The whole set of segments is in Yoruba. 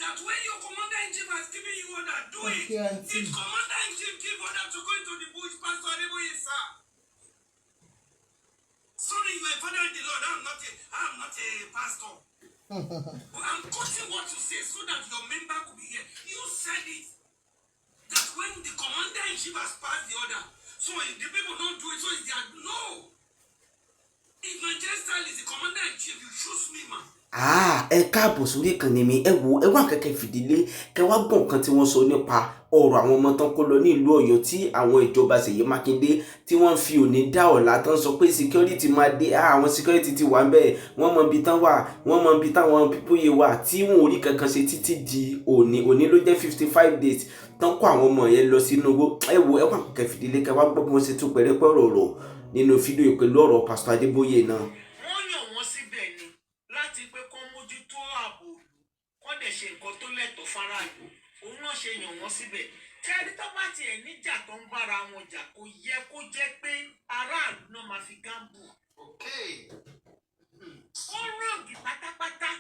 that when your commander-in-chief has given you order, do it. Did commander-in-chief give order to go into the bush, Pastor Adeboye, sir? Sorry, you are father in the Lord. I'm not a pastor. But I'm quoting what you say so that your member could be here. You said it. That when the commander-in-chief has passed the order, so if the people don't do it, so it's their no. If Nigerian style is the commander-in-chief, you choose me, man. Ẹ káàbọ̀ sórí ìkànnì mi. Ẹ wá kẹ̀kẹ́ fìdílé kẹ wá gbọ́ nǹkan tí wọ́n sọ nípa ọ̀rọ̀ àwọn ọmọ tán kó lọ ní ìlú Ọ̀yọ́ tí àwọn ìjọba Ṣèyí Mákindé tí wọ́n fi òní dá ọ̀la tán sọ pé security máa dé. Àwọn security ti wà ńbẹ̀, wọ́n mọ ibi tán wà, wọ́n mọ ibi táwọn people yẹn wà tí wọn ò rí kankan ṣe títí di òní ló jẹ́ 55 days tán kó àwọn ọmọ yẹn lọ sínú owó. Ẹ wá kẹ̀kẹ́ fìdílé kẹ wá gbọ́ bí wọ́n ṣe tún pẹ̀rẹ́pẹ̀rẹ̀ ọ̀rọ̀ nínú fídíò pẹ̀lú ọ̀rọ̀ Pastor Adeboye náà. Ṣe nǹkan tó lẹ́tọ̀ọ́ fáráàlú òun náà ṣe yàn wọ́n síbẹ̀ tẹ́rí tó bá tiẹ̀ níjà tó ń bára wọn jà kò yẹ kó jẹ́ pé aráàlú náà máa fi gáàbù. Ó rọ̀ǹgì pátápátá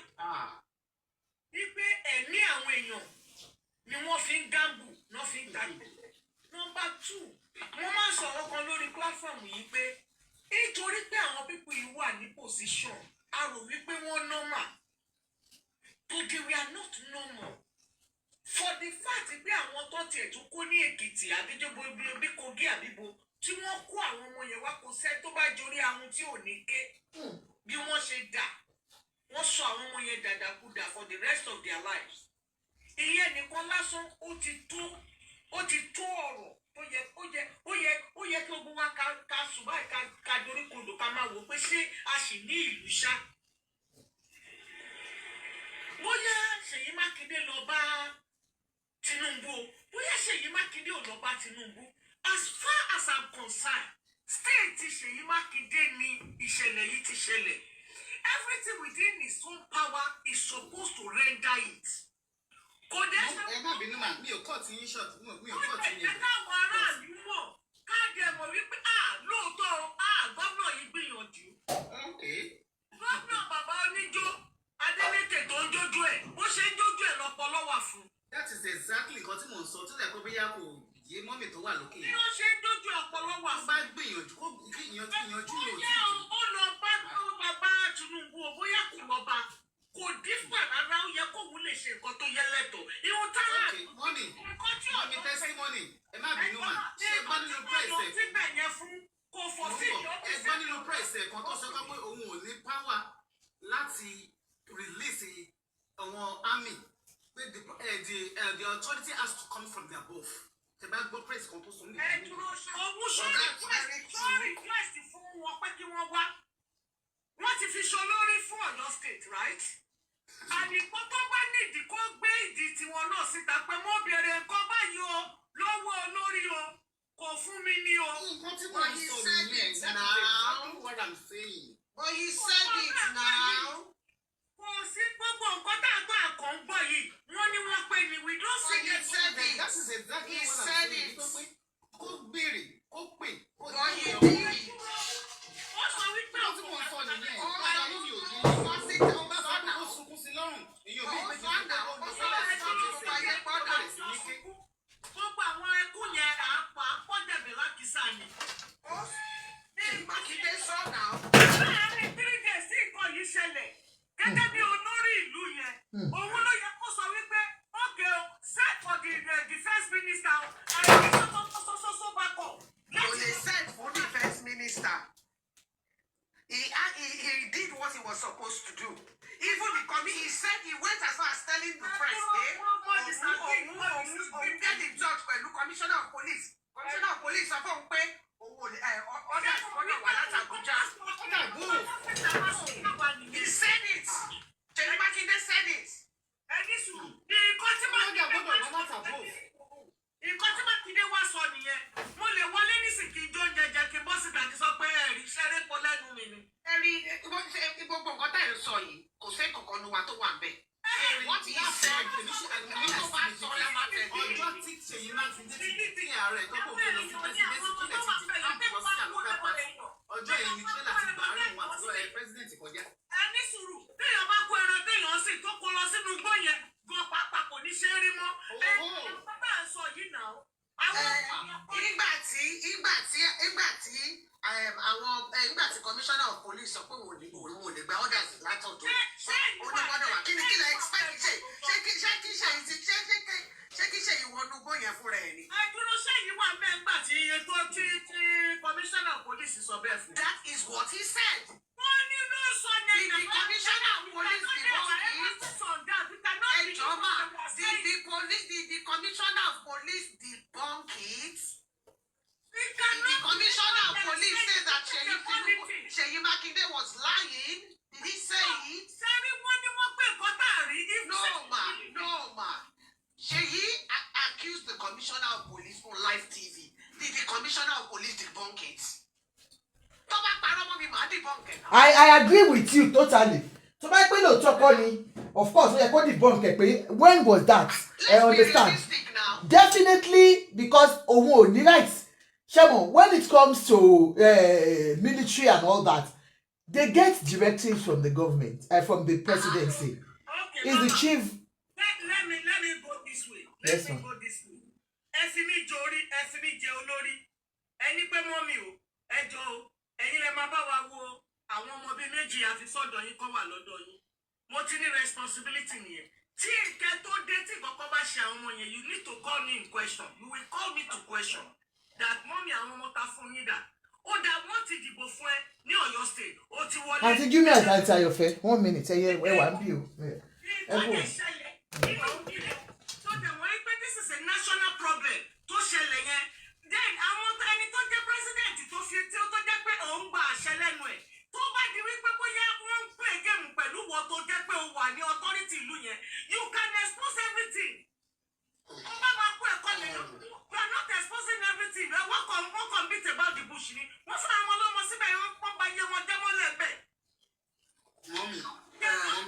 wípé ẹ̀mí àwọn èèyàn ni wọ́n fi ń gáàbù náà fi ń dàgbò. Nọ́mbà 2, wọ́n máa ń sọ̀rọ̀ kan lórí platform yìí pé nítorí pé àwọn pípọ̀ yìí wà ní position a rò wípé wọ́n normal. But they were not normal. For the fact pé àwọn tó tiẹ̀ tún kó ní Èkìtì àbíjọba bí Kogi àbíbo tí wọ́n kó àwọn ọmọ yẹn wá kó sẹ́ tó bá jorí ahun tí ò ní ké bí wọ́n ṣe dà wọ́n sọ àwọn ọmọ yẹn dàdàkúdà for the rest of their lives. Ìyẹn nìkan lásán ó ti tó ọ̀rọ̀ ó yẹ kí gbogbo wa ká sùn báyìí ká dorí kodò ká máa wò pé ṣé a sì ní ìlú ṣá. Bóyá Ṣèyí Mákindé lọ bá Tinubu, bóyá Ṣèyí Mákindé ò lọ bá Tinubu. As far as I'm concerned, state Ṣèyí Mákindé ni ìṣẹ̀lẹ̀ yìí ti ṣẹlẹ̀. Everything within his own power is supposed to render it. Kò dé ṣe. Ẹ má bínú mà, mi ò kọ́ ti yín short, mi ò kọ́ ti yín. Ó lè jẹ́ káwọn aráàlú mọ̀ káàdì ẹ̀mọ̀ wípé lóòótọ́ gómìnà yìí gbìyànjú. Gómìnà bàbá oníjó. Adeleke tó ń jójú ẹ̀ bó ṣe ń jójú ẹ̀ lọ́pọlọ wà fún. That is exactly nǹkan tí mò ń sọ tó lẹ̀ kó bí yá kò yé mọ́mì tó wà lókè. Bí wọ́n ṣe ń jójú ọpọlọ wà fún. Ó bá gbìyànjú kó ìyànjú lò tí. Ó lọ bá Tinubu o bóyá kò lọ bá kò dífà rárá ó yẹ kóun lè ṣe nǹkan tó yẹ lẹ́tọ̀ọ́. Ìhun tára mọ́mì testimony ẹ má bínú mà ṣe gbọ́ nínú price ẹ̀. Ẹ gbọ́ nínú price ẹ̀ kan tó sọ pé òun ò ní power láti release our army. The authority has to come from the above. The bad boy praise come to some. Sorry, request fún wọn pé kí wọ́n wá. Wọ́n ti fi ṣolórí fún Ọ̀yọ́ state, right? Àdìpọ̀ tó bá nídìí kó gbé ìdí tiwọn náà síta pé mo bèrè nǹkan báyìí o lọ́wọ́ olórí o kò fún mi ní o. Nǹkan tí wọ́n sọ nìyẹn now. What I'm saying. But he said it now. Kò sí gbogbo nǹkan tá a gbọ́ àkọ́ ń gbọ́ yìí wọ́n ní wọ́n pè ní we don't see it. That is exactly what I'm saying. Kó béèrè kó pè kó yẹ ó sọ wípé ọ̀tún wọn sọ nìyẹn ọba ní mi ò ní wọ́n sí tí wọ́n bá sọ pé ó sunkún sí lọ́rùn èyí ò bí ìgbésẹ̀ tó kọ́ ọ́ gbogbo àwọn ẹkún yẹn àpọ̀jẹ̀bẹ̀ lákìsà ni. Mákindé sọ náà. Láàárín 3 days sí nǹkan yìí ṣẹlẹ̀ gẹ́gẹ́ bí olórí ìlú yẹn òun ló yẹ kó sọ wípé okay o set for the defence minister àìní sọ́sọ́sọ́sọ́ bá kọ̀. Kò lè set for defence minister. He did what he was supposed to do. Even the committee, he said he went as far as telling the press, get in touch with the commissioner of police. Commissioner of police sọ fún pé ọ̀dà ìfọ̀nà wà láti Abuja. He said it. Ṣèyí Mákindé said it. Ẹni sùn nǹkan tí Mákindé wá sọ nìyẹn. Mo lè wọlé nísìkí ijó jẹjẹ kí n bọ́ síta kí sọ pé ẹ̀rí ṣeré pọ̀ lẹ́nu mi ni. Ẹ̀rí gbogbo nǹkan tá ẹ̀ ń sọ yìí kò sí kankan nu wa tó wà ń bẹ̀. Wọ́n ti sẹ́ ẹ̀mí tó bá sọ la máa tẹ̀lé. Ọjọ́ tí Ṣèyí Mákindé ti ní ààrẹ tó kò fẹ́ lọ sí pẹ́sidẹ́ntì kílẹ̀ ti di láti bọ́ sí àlùkò pàtó. Ọjọ́ yìí ni tírélà ti bàárẹ̀ wọn àti lọ́ọ̀ pẹ́sidẹ́ntì kọjá. Ẹni sùúrù téèyàn bá kó ẹran téèyàn sì tó kó lọ sínú igbó yẹn gan pàápàá sọ bẹ́ẹ̀ fún. That is what he said. Wọ́n ní ló sọ yẹn. The commissioner of police debunk it. The commissioner of police debunk it. The commissioner of police said that Seyi Makinde was lying. Did he say it? Sẹ́rí wọ́n ní wọ́n pè kọ́tà rí. No, ma. Seyi accused the commissioner of police on live TV. Did the commissioner of police debunk it? I agree with you totally. So my pé lóòótọ́ kọ́ ni, of course ó yẹ kó debunk ẹ̀ pé when was that? I understand. Definitely because òun ò ní rights. Shemo, when it comes to military and all that, they get directives from the government, from the presidency. Okay, is the chief. Let me go this way. Yes, Let me go this way. Ẹ̀sìnmi jòrí, ẹ̀sìnmi jẹ olórí. Ẹni pé mọ́mì o, ẹjọ́ o, ẹ̀yin lẹ máa bá wa wo àwọn ọmọ bíi méjì àfisọ́dọ̀ yín kọ́ wà lọ́dọ̀ yín. Mo ti ní responsibility nìyẹn. Tí ìkẹ́ tó dé tí kọ́kọ́ bá ṣe àwọn ọmọ yẹn, you need to call me in question. You will call me to question. That mọ́mì àwọn ọmọ ta fún yín dà. Ó dà wọ́n ti dìbò fún ẹ ní Ọ̀yọ́ state. Ó ti wọlé. Àǹtí Júmi àti Ayọ̀fẹ́ 1 minute ẹ̀yẹ wà ń bí o. So the way this is a national problem tó ṣẹlẹ̀ yẹn. Then àwọn ẹni tó jẹ́ president tó fi tí ó tó jẹ́ pé òun gba àṣẹ lẹ́nu ẹ̀. Tó bá di wípé bóyá wọ́n ń pè géèmù pẹ̀lú wọ́n tó jẹ́ pé ó wà ní authority ìlú yẹn. You can expose everything. Wọ́n bá máa kó ẹ̀kọ́ lẹ́yìn. You are not exposing everything. Wọ́n kàn beat about the bush ni. Wọ́n fún àwọn ọlọ́mọ síbẹ̀ wọ́n bá yé wọn jẹ́ mọ́lẹ̀ bẹ́ẹ̀. Mommy,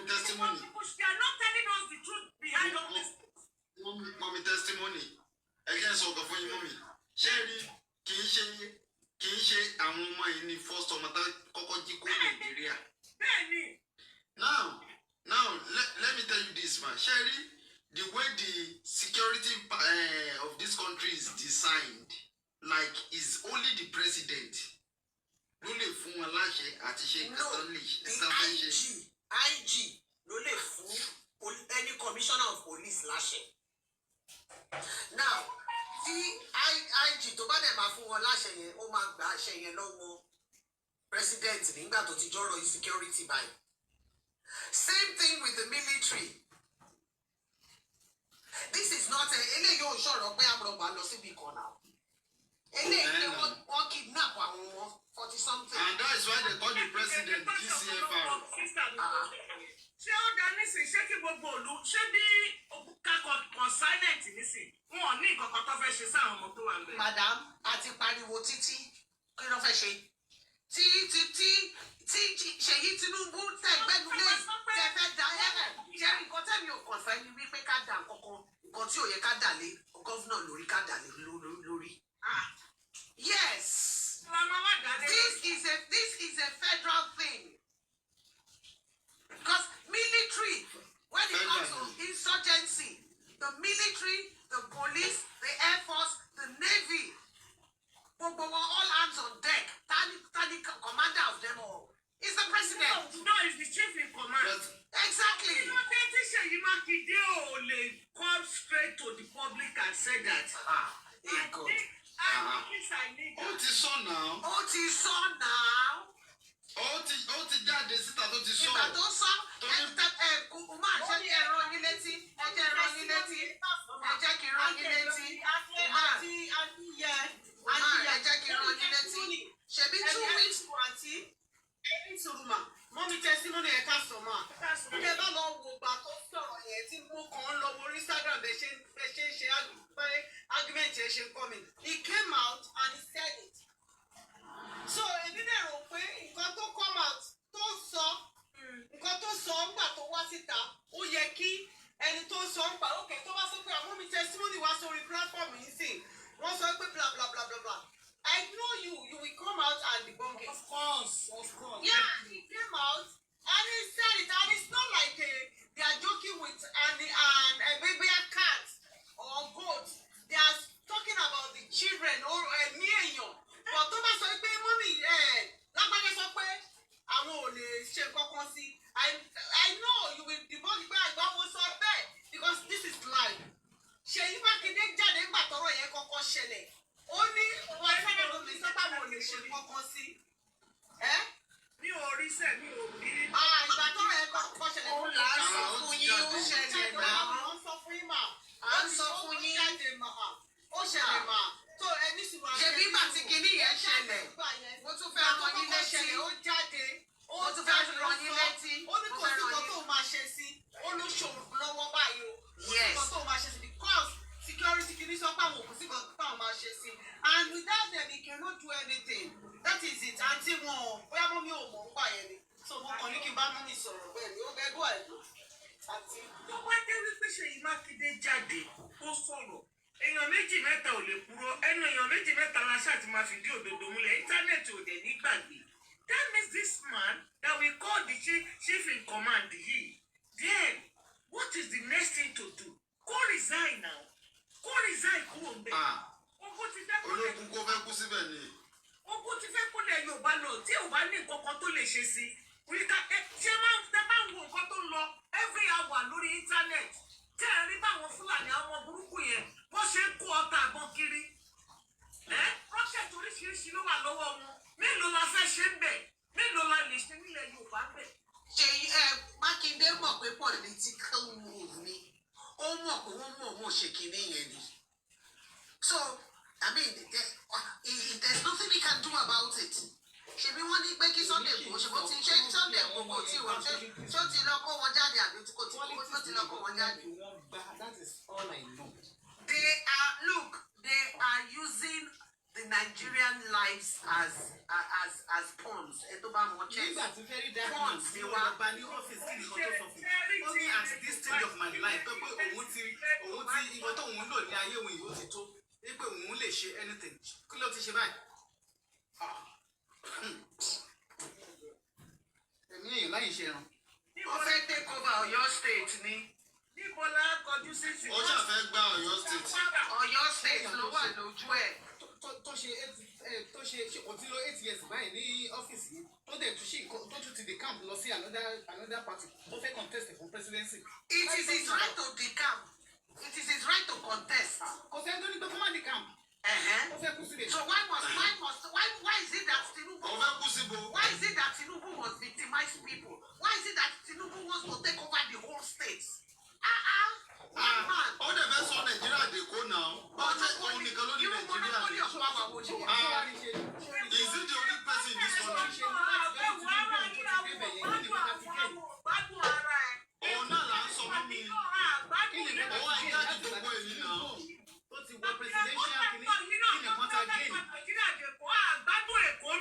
testimony. They are not telling us the truth behind all this. Mommy, testimony. Again, so go for you, mommy. Sherry, kì í ṣe àwọn ọmọ yìí ní first ọmọ tá kọ́kọ́ jí kó Nàìjíríà. Bẹ́ẹ̀ni. Now, let me tell you this, man. Sherry, the way the security of this country is designed, like, is only the president ló lè fún wọn láṣẹ àti ṣe the IG ló lè fún any commissioner of police láṣẹ. Now, tí IG tó bá dẹ̀ máa fún wọn láṣẹ yẹn, ó máa gba àṣẹ yẹn lọ́wọ́ president nígbà tó ti jọ́rọ̀ insecurity báyìí. Same thing with the military. This is not eléyìí ò ṣọ̀rọ̀ pé àmọ̀ràn lọ síbi kan náà. Eléyìí pé wọ́n kidnap àwọn wọn 40 something. And that is why they call the president GCFR. Ṣé ó dá nísìn ṣé kí gbogbo òlu ṣé bí kakọ consignment nísìn wọn ò ní nǹkan kan tó fẹ́ ṣe sáwọn ọmọ tó wà ń bẹ̀. Madam, a ti pariwo títí kí ló fẹ́ ṣe? Tí Ṣèyí Tinubu tẹ̀gbẹ́nulé tẹ̀fẹ́ da ẹ̀rẹ̀ ṣé nǹkan tẹ̀mí ò kàn fẹ́ ni wípé ká dà kankan nǹkan tí ò yẹ ká dà lé gọ́vnà lórí ká dà lé lórí. Yes. This is a federal thing. Because military, when it comes to insurgency, the military, the police, the air force, the navy, all hands on deck. Tani commander of them all is the president. No, it's the chief in command. Exactly. You know, Seyi Makinde ò lè come straight to the public and say that. Ó ti sọ náà. Ó ti jáde síta tó ti sọ. Ìgbà tó sọ, Umar jẹ́ kí ẹ rán yín létí. Ẹ jẹ́ rán yín létí. Ẹ jẹ́ kí rán yín létí. Umar, ẹ jẹ́ kí rán yín létí. Ṣebí 2 weeks. Mọ́mí testimony ẹ̀ka sọ̀mọ́. Ilé bá lọ wo gbà tó sọ̀rọ̀ yẹn tí mo kàn ń lọ wo Instagram bẹ́ẹ̀ ṣe argument yẹn ṣe ń kọ́ mi. He came out and he said it. So èmi dẹ̀ rò pé nǹkan tó come out tó sọ ńgbà tó wá síta ó yẹ kí ẹni tó sọ ń pa ókè tó bá sọ pé àwọn Mọ́mí testimony wá sórí platform yìí sìn wọ́n sọ pé bla bla bla bla bla. I know you will come out and debunk it. Of course. Yeah, he came out and he said it, and it's not like they are joking with maybe a cat or goat. They are talking about the children or near you. But tó bá sọ pé mọ́mí lágbájá sọ pé àwọn ò lè ṣe kankan sí. I know you will debunk pé àgbà wo sọ bẹ́ẹ̀ because this is live. Ṣèyí Mákindé jáde ńgbà tọ́rọ̀ yẹn kọ́kọ́ ṣẹlẹ̀. Ó ní wọ́n fẹ́ràn lómi sọ́pà wọn ò lè ṣe kankan sí. ṣe sí. And without them, he cannot do anything. That is it. Àǹtí wọn, bóyá mọ́mí ò mọ̀ ń gbà yẹn ni. So mo kàn ní kí n bá mọ́mí sọ̀rọ̀ bẹ́ẹ̀ ni. Ó bẹ́ẹ̀ gbọ́ ẹ̀ àǹtí. tó bá jẹ́ wípé Ṣèyí Mákindé jáde ó sọ̀rọ̀ èèyàn méjì mẹ́ta ò lè kúrò ẹnu èèyàn méjì mẹ́ta la ṣáà ti máa fìdí òdodo múlẹ̀ íńtánẹ́ẹ̀tì ò dẹ̀ ní gbàgbé. That means this man that we call the chief in command yìí, then what is the next thing to do? Kó resign now. Kó resign kúrò ń bẹ̀. Ogun ti fẹ́ kó lẹ̀. ológun kó fẹ́ kú síbẹ̀ ni. Ogun ti fẹ́ kó lẹ̀ Yorùbá lọ tí ò bá ní nǹkan kan tó lè ṣe sí. Ṣé máa ń wo nǹkan tó ń lọ every hour lórí internet? Tẹ́ ẹ rí báwọn Fúlàní àwọn burúkú yẹn wọ́n ṣe ń kó ọta àgbọn kiri. Rọ́ṣẹ̀tì oríṣiríṣi ló wà lọ́wọ́ wọn. Mélòó la fẹ́ ṣe ń bẹ̀? Mélòó la lè ṣe nílẹ̀ Yorùbá ń bẹ̀? Ṣèyí Mákindé mọ̀ pé political move ni ó mọ̀ pé wọ́n mọ̀ ṣe kinní yẹn ni. So I mean there's nothing he can do about it. Ṣebí wọ́n ní pé kí Sunday kò ṣe bó ti ṣe Sunday kò kò tí wọ́n ṣó ti lọ kó wọn jáde àbí kò tí lọ kó wọn jáde. That is all I know. They are using the Nigerian lives as pawns. Ẹ tó bá mọ chess. Nígbà tí fẹ́rí dá Pawns ni wá. ọba ní ọ́fíìsì kí nìkan tó sọ fún mi. Ó ní at this stage of my life pé òun ti ìwọ tó òun lò ní ayé òun yìí ó ti tó. Pé òun lè ṣe anything. Kí ló ti ṣe báyìí? Ẹ̀mí èèyàn láyé ṣe ẹran. Ó fẹ́ take over Ọ̀yọ́ state ni. Níbo la kọjú sí sí? Ó ṣàfẹ́ gba Ọ̀yọ́ state. Ọ̀yọ́ state ló wà lójú ẹ̀. Tó ṣe kò tí lọ 8 years báyìí ní ọ́fíìsì yìí tó dẹ̀ tún ṣe tó tún ti decamp lọ sí another party tó fẹ́ contest for presidency. It is his right to decamp. It is his right to contest. Kò sẹ́ni tó ní pé kó má decamp. Ó fẹ́ kú síbẹ̀. So why is it that Tinubu? Ó fẹ́ kú síbo. Why is it that Tinubu must victimize people? Why is it that Tinubu wants to take over the whole state? Man. Ó dẹ̀ fẹ́ sọ Nàìjíríà dèkó náà. Ó jẹ́ òun nìkan ló ní Nàìjíríà dèkó. Is he the only person in this country? Òun náà là ń sọ fún mi. Òun àìjáde tó gbọ́ èyí náà. Ó ti wọ presidential kìíní kan ta gain. Òun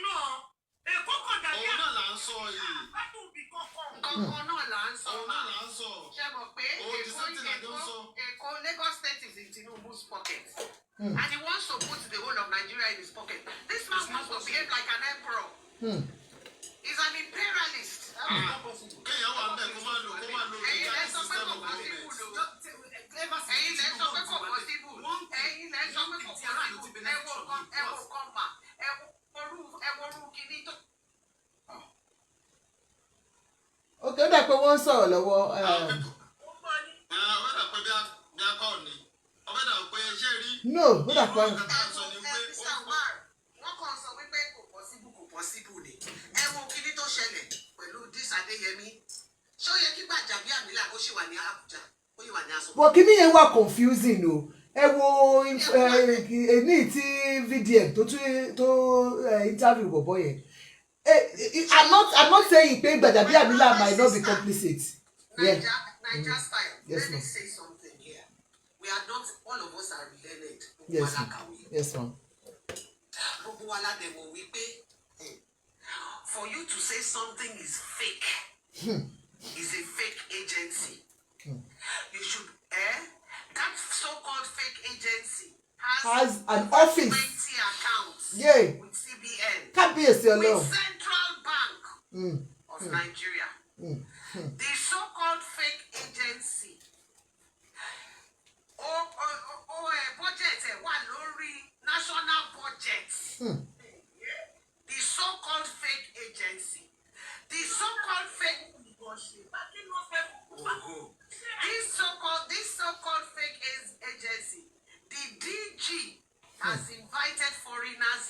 náà là ń sọ yìí. Kankan náà là ń sọ. Òun náà là ń sọ. Ṣé mo pé Èkó Lagos State is in Tinubu's pocket. And he wants to put the whole of Nigeria in his pocket. This man wants to behave like an emperor. He's an imperialist. Kéèyàn wà bẹ́ẹ̀ kó máa lò Ẹ̀yin lẹ sọ pé system kò of possible government. lò. Ẹ̀yin lẹ sọ pé kò possible. Ẹ̀yin lẹ sọ pé kò possible. Ẹ wo kọ́mpà. Ẹ wo orú kìíní tó. ok ó dà pé wọ́n ń sọ̀rọ̀ lọ́wọ́. Ọbẹ̀ dà pé bí a kọ́ ni. Ọbẹ̀ dà pé ṣé rí. no ó dà pé. Wọ́n kàn sọ wípé kò possible ni. Ẹ wo kìíní tó ṣẹlẹ̀ pẹ̀lú Dis Adéyẹmí. Ṣé ó yẹ kí Gbajabiamila kó ṣì wà ní Àbújá? Ó yìí wà ní Aso. bọ̀ kíní yẹn wà confusing o ẹ wo ní tí VDM tó interview bọ̀bọ̀ yẹn. I'm not saying pé Gbajabiamila might not be complicit. Yeah. Niger style. Yes, Let me ma'am. say something here. We are not, all of us are learned. Yes, ma'am. Yes, ma'am. Gbogbo wa la dẹ̀ mọ̀ wípé for you to say something is fake, is a fake agency. You should, that so-called fake agency Has an office. 20 accounts Yeah. with CBN, Kábíyèsí with Ọlọ́run. Central Bank of Nigeria. The so-called fake agency. Budget wà lórí national budget. The so-called fake agency. The so-called fake. This so-called fake agency. The DG has invited foreigners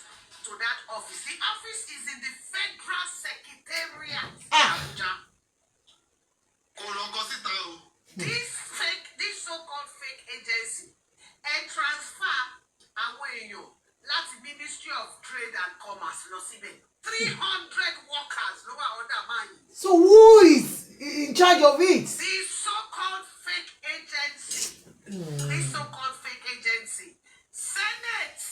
to that office. The office is in the Federal Secretariat, Abuja. Kò lọ́kọ síta o. This so-called fake agency transfer àwọn èèyàn láti Ministry of Trade and Commerce lọ síbẹ̀. 300 workers ló wà under man. So who is in charge of it? The so-called fake agency. This so-called fake agency. Senate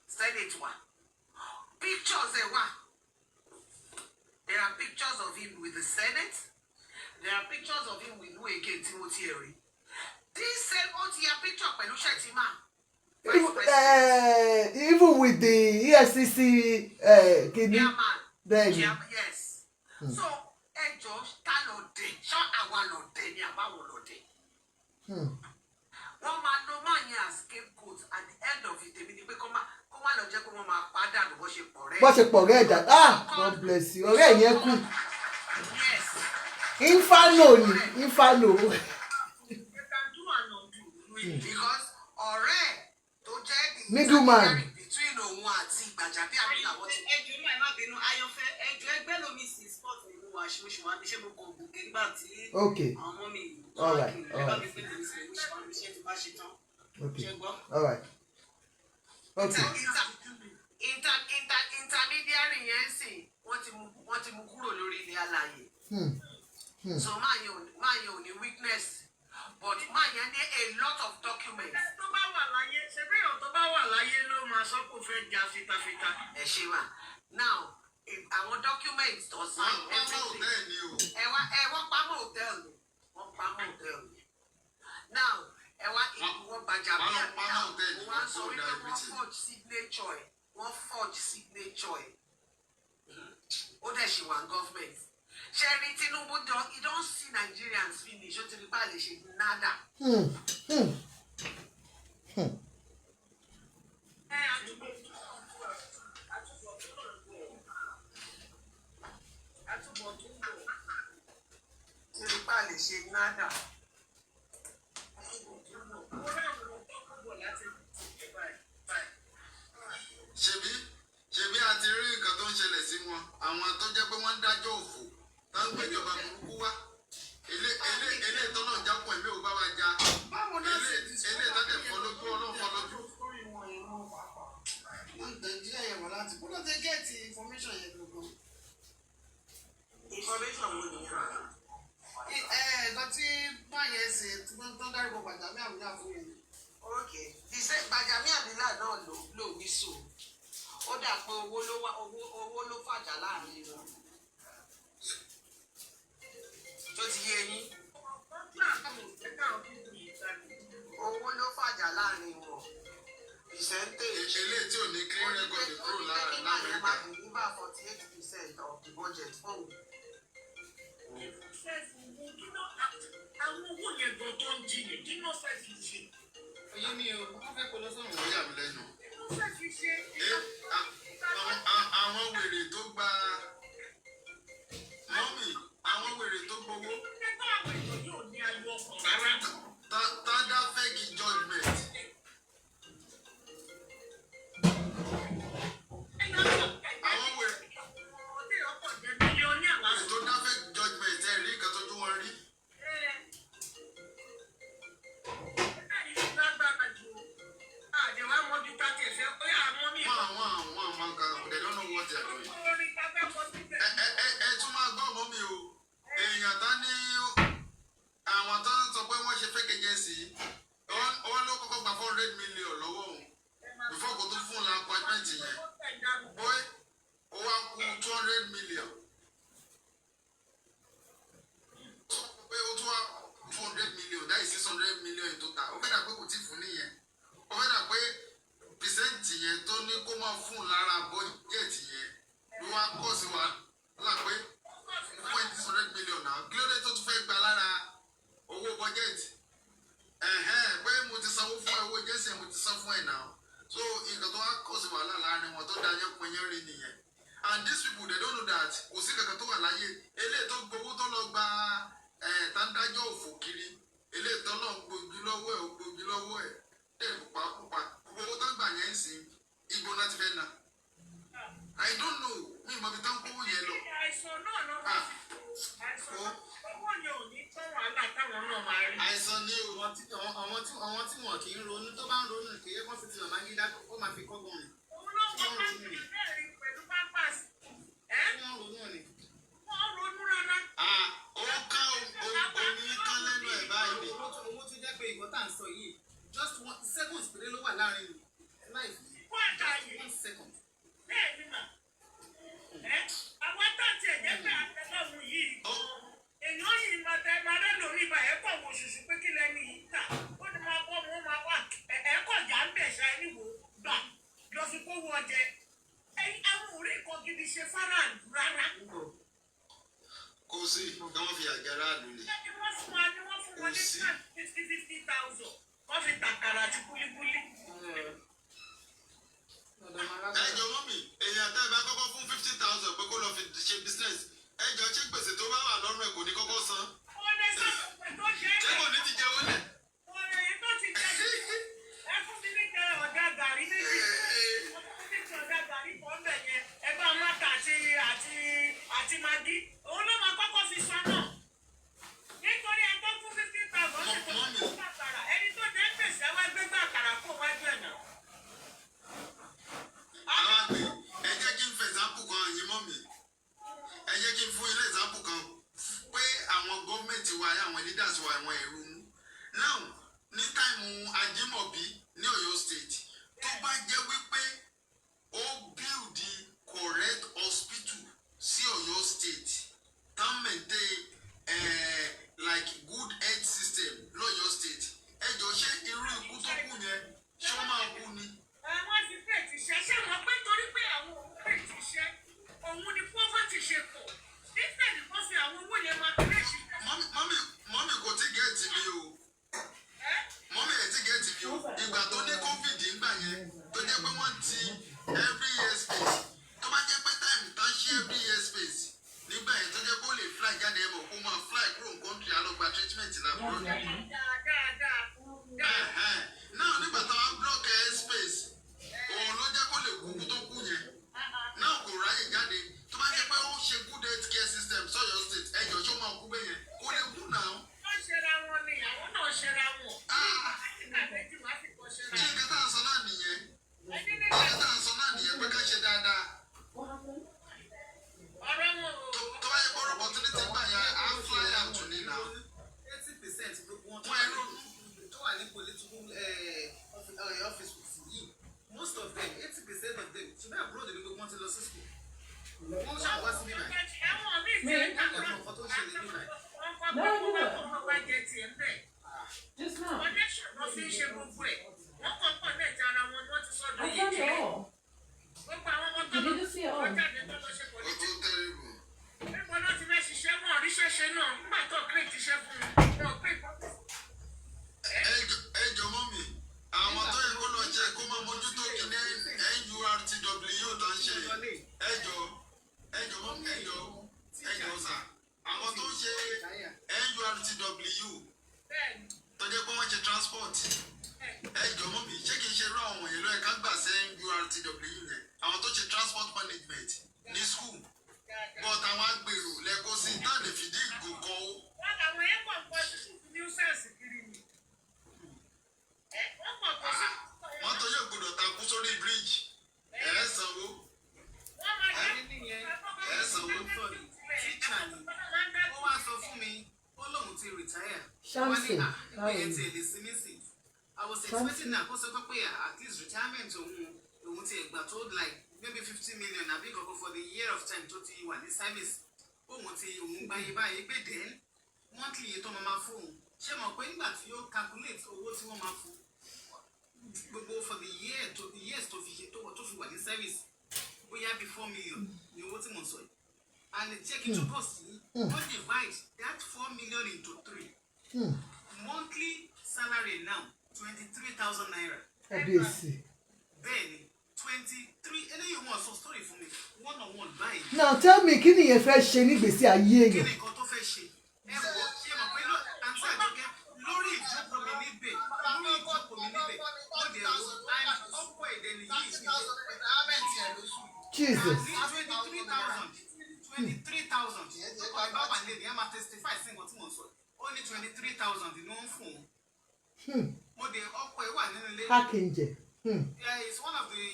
Senate wa. Pictures ẹ̀ wà. There are pictures of him with the Senate. There are pictures of him with who again, Timothy Eri. This said, what your picture pẹ̀lú Shettima? Even with the EFCC kidney. Then. Yes. So, ẹjọ́ ta ló dé? Ṣé àwa ló dé ni àbáwo ló dé? Wọ́n máa lo máa yẹn as scapegoat at the end of it. Èmi ni pé kó má lọ jẹ́ pé wọ́n máa pàdánù bó ṣe pọ̀ rẹ̀. Bó ṣe pọ̀ rẹ̀ dà. God bless you. Ọ̀rẹ́ yẹn kú. Yes. Inferno ni. Inferno. You can do and undo. Because ọ̀rẹ́ tó jẹ́ the middleman between òun àti Gbajabiamila wọ́n ti. ẹjọ́ náà ẹ má bínú ayọ̀fẹ́ ẹjọ́ ẹgbẹ́ lomi sí sport ní mo wà ṣoṣù wa ṣé mo kàn gòkè nígbà tí okay àwọn ọmọ mi all right okay Intermediary yẹn sìn wọ́n ti mú kúrò lórí ilé alààyè. So máa yẹn ò ní weakness but máa yẹn ní a lot of documents. tó bá wà láyé ṣe bí èèyàn tó bá wà láyé ló máa sọ kó fẹ́ ja fitafita. Ẹ ṣe wà now àwọn documents tó sign everything wọ́n pamọ́ hòtẹ́ẹ̀lì now wọ́n Gbajabiamila wọ́n sọ wípé wọ́n forge signature ẹ̀ ó dẹ̀ ṣì wà government. Sherry Tinubu he don't see Nigerians finish. Ó ti rí báyìí ṣe nada. Ti rí báyìí ṣe nada. ṣebí àti rí nǹkan tó ń ṣẹlẹ̀ sí wọn àwọn tó jẹ́ pé wọ́n ń dájọ́ òfò tó ń gbẹ̀jọba burúkú wá ilé tọ́nà jápọ̀ ẹ̀mí ò bá wa já ilé tọ́jà fọlójú ọlọ́run fọlójú. Nàìjíríà yẹn wọ̀ láti kó ló ti gẹ́ẹ̀tì information yẹn gbogbo. Information wo nìyẹn? Nǹkan tí báyẹn ṣe tó ń dárúkọ Gbajabiamila fún yẹn. Okay, Gbajabiamila náà ló wí sùn. Ó dà pé owó ló fàjà láàrin wọn. Tó ti yé yín. Owó ló fàjà láàrin wọn. Percentage. Eléyìí tí ò ní clean record kúrò láàrin Amẹ́ríkà. Nígbà 48% of the budget fún. Àwọn owó yẹn gan tó ń jí yẹn kí ló fẹ́ fi ṣe. Oyè mi o, wọ́n fẹ́ kó lọ sọ́run. Ó yà mí lẹ́nu. Kí ló fẹ́ fi ṣe. Àwọn wèrè tó gba mọ́mì àwọn wèrè tó gbowó. Ẹgbẹ́ àwọn èèyàn yóò ní ayọ̀ ọkàn rárá. Tádá fake judgment. Àwọn wèrè tó dá fake judgment ẹ̀ rí nǹkan tójú wọn rí. They don't know what they are doing. Ẹ tún máa gbọ́ mọ́ mi o. Èèyàn tán ní àwọn tó ń sọ pé wọ́n ṣe fake agency. Wọ́n ló kọ́kọ́ gba 400 million lọ́wọ́ òun. Before kò tó fún un la appointment yẹn. Boy, ó wá kú 200 million. Pé ó tún wá 200 million, that is 600 million in total. Ó fẹ́ dà pé kò tí fún nìyẹn. Ó fẹ́ dà pé pìsẹ́ǹtì yẹn tó ní kó máa fún un lára bọ́jẹ̀tì yẹn ló wá kọ́ sí wa lápé fún 600 million náà kí ló dé tó tún fẹ́ gba lára owó bọ́jẹ̀tì pé mo ti sanwó fún owó jẹ́sì mo ti san fún ẹ̀ náà so nǹkan tó wá kọ́ sí wàhálà láàrin wọn tó dájọ́ pé yẹn rí nìyẹn and these people they don't know that kò sí kankan tó wà láyé eléyìí tó gbowó tó lọ gba tàǹdájọ́ òfò kiri eléyìí tó lọ gbòjú lọ́wọ́ ẹ̀ pupa owó tó ń gbà yẹn ń sìn igbó náà ti fẹ́ na I don't know mi ìmọ̀ bí tó ń kówó yẹn lọ. Àìsàn náà ló máa fi àìsàn owó yẹn ò ní tó wàhálà táwọn náà máa rí. Àìsàn ni o. Àwọn tí wọn kì í ronú tó bá ń ronú kì í wọ́n fi ti màmá gíga ó máa fi kọ́gbọ́n rẹ̀. Òun náà wọ́n máa ń fi bẹ́ẹ̀ rí pẹ̀lú pampers. Wọ́n ronú ni. Wọ́n ronú rárá. Ó ká omi kán lẹ́nu ẹ̀ báyìí. Owó tó jẹ́ pé ìkọ́ tá à ń sọ yìí just 7 péré ló wà láàrin láìsí. Wọ́n jẹ àwọn òrí nǹkan gidi ṣe fáráàlú rárá. kò sí káwọn fi àjàrà lù ní. ni wọ́n fún wọn ní 50,000 wọ́n fi tàkàrà àti kúlíkúlí. ẹjọ mọ́mì èèyàn tẹ́ ẹ bá kọ́kọ́ fún 50,000 pé kó lọ fi ṣe business ẹjọ ṣé gbèsè tó bá wà lọ́rùn ẹ̀ kò ní kọ́kọ́ san. ó lè sọ pé tó ṣe é. ṣé kò ní ti jẹ wọlé. ọ̀rẹ́ tó ti jẹ́ ẹ fún mi ní kẹ ọ̀dà gàrí méjì. ọ̀dà gàrí kan bẹ̀ yẹn ẹgbẹ́ amáta àti magi òun ló máa kọ́kọ́ fi sọ náà. nítorí ẹgbẹ́ fún 50,000 ó sì tó fún àkàrà ẹni tó jẹ́ gbèsè wá gbégbá àkàrà kó wájú ẹ̀ náà. àwọn àgbẹ̀ ẹ jẹ́ kí n fẹ́ example kan yín mọ́mì ẹ jẹ́ kí n fún ilé example kan pé àwọn gọ́ọ̀mẹ̀ntì wa àwọn leaders wa àwọn ẹ̀rù mú now ní táìmù Ajímọ̀bí ní Ọ̀yọ́ state tó bá jẹ́ wípé ó build correct hospital sí Ọ̀yọ́ state tá maintain like good health system lọ́yọ́ state ẹ jọ ṣé irú ikú tó kù yẹn ṣé wọ́n máa kú ni. àwọn ti pè ti ṣe ṣé wọn pé torí pé àwọn òun pè ti ṣe òun ni poverty ṣe pọ̀ nígbà tí wọ́n fi àwọn owó yẹn máa kéré sí. mọ́mì kò tí gẹ̀ẹ́tì mi o mọ́mì ẹ̀ tí gẹ̀ẹ́tì mi o ìgbà tó ní covid ńgbà yẹn tó jẹ́ pé wọ́n ti every year space tó bá jẹ́ pé time tán ṣí every year space nígbà yẹn tó jẹ́ pé ó lè fly jáde ẹ̀ mọ̀ kó máa fly kúrò country alọ́gba treatment làbúrò náà nígbà táwọn block air space òun ló jẹ́ kó lè kú tó kú yẹn náà kò ráyè jáde tó bá jẹ́ pé ó ṣe good health care system sọ́yọ́ state ẹ̀jọ̀ ṣó máa kú bẹ́yẹn kó lè kú náà. wọ́n ṣera wọn ni àwọn náà ṣera wọn. nígbà méjì wọ́n á fi kọ́ ṣera. ṣé nǹkan tá à ń sọ náà nìyẹn nǹkan tá à ń sọ náà nìyẹn pé ká ṣe dáadáa. ọ̀rọ̀ wọn o. tó bá yẹ kó opportunity gbà yẹn á fly out ní náà. 80% gbogbo wọn wọ́n ẹ̀rọ tó wà ní political office yìí most of them 80% of them ṣùgbọ́n abroad ni gbogbo wọn ti lọ sí school. wọ́n ṣàwá sí bíbá ẹ̀wọ̀n mi ti ń tàkùn ẹ̀kọ́ tó ṣẹlẹ̀ bíbá. ọkọ̀ pé kó wá jẹ tiẹ̀ ń bẹ̀. connection ló fi ń ṣe gbogbo ẹ̀ wọ́n kọ́ pọ̀ náà ti ara wọn ni wọ́n ti sọ́dọ̀ yìí jẹ́. gbogbo àwọn ọmọ tó lọ jáde tó lọ ṣe ó politics. tó terrible. níbo ló ti fẹ́ ṣiṣẹ́ wọn ríṣẹ́ ṣe náà nígbà tó create iṣẹ́ fún mi wọn pé ẹjọ mọ́mì àwọn tó yẹ kó lọ jẹ kó máa mójútó kíní NURTW tó ń ṣe ẹjọ mọ́mì ẹjọ sà àwọn tó ń ṣe NURTW tó jẹ́ pé wọ́n ṣe transport ẹjọ mọ́mì ṣé kìí ṣe irú àwọn wọ̀nyí lọ́yẹ̀ ká gbà sí NURTW yẹn àwọn tó ṣe transport management ní school but àwọn agbèrò lẹ́kọ̀ọ́ sí náà lè fìdí ìgò kan ó. wọ́n làwọn yẹn pọ̀ pọ̀ sí nuisance kiri ni. wọ́n pọ̀ pọ̀ sí. wọ́n tó yóò gbọdọ̀ takú sórí bridge ẹ̀ sanwó. wọ́n máa jẹ́ ẹ̀ sanwó. tíṣà ni ó wá sọ fún mi ó lóun ti retire. Shamsi, wọ́n ní àgbẹ̀yẹ ti lè sinmi sí. I was expecting na kó sọ pé at least retirement òun ti ẹ̀gbà tó like maybe 50 million àbí kankan for the year of time tó ti wà ní service òun gbáyé báyìí pé then monthly yìí tó máa fóun ṣé mọ̀ pé nígbà tí ó calculate owó tí wọ́n máa fún gbogbo for the years tó fi wà ní service bóyá bí 4 million ni owó tí mo sọ yìí and check it to cost wọ́n divide that 4 million into 3 monthly salary now 23,000 naira. kábíyèsí. bẹ́ẹ̀ni 23 eléyìí wọn sọ story fún mi one on one báyìí. now tell me kí nìyẹn fẹ́ ṣe nígbèsí ayé kí èèyàn. ni nǹkan tó fẹ́ ṣe ẹ wọ ṣé mọ̀ pé àǹtí àgbẹ̀kẹ́ lórí ìjókòó mi níbẹ̀ wọ́n dẹ̀ ọ̀pọ̀ èdè nìyí Jesus. ní 23,000 ọba wà lẹ́nu ẹ máa testify sí nǹkan tí mo sọ ó ní 23,000 ni wọ́n fún un mo dé ọkọ̀ ẹ̀ wà nínú ilé. Hákìnjẹ. He's one of the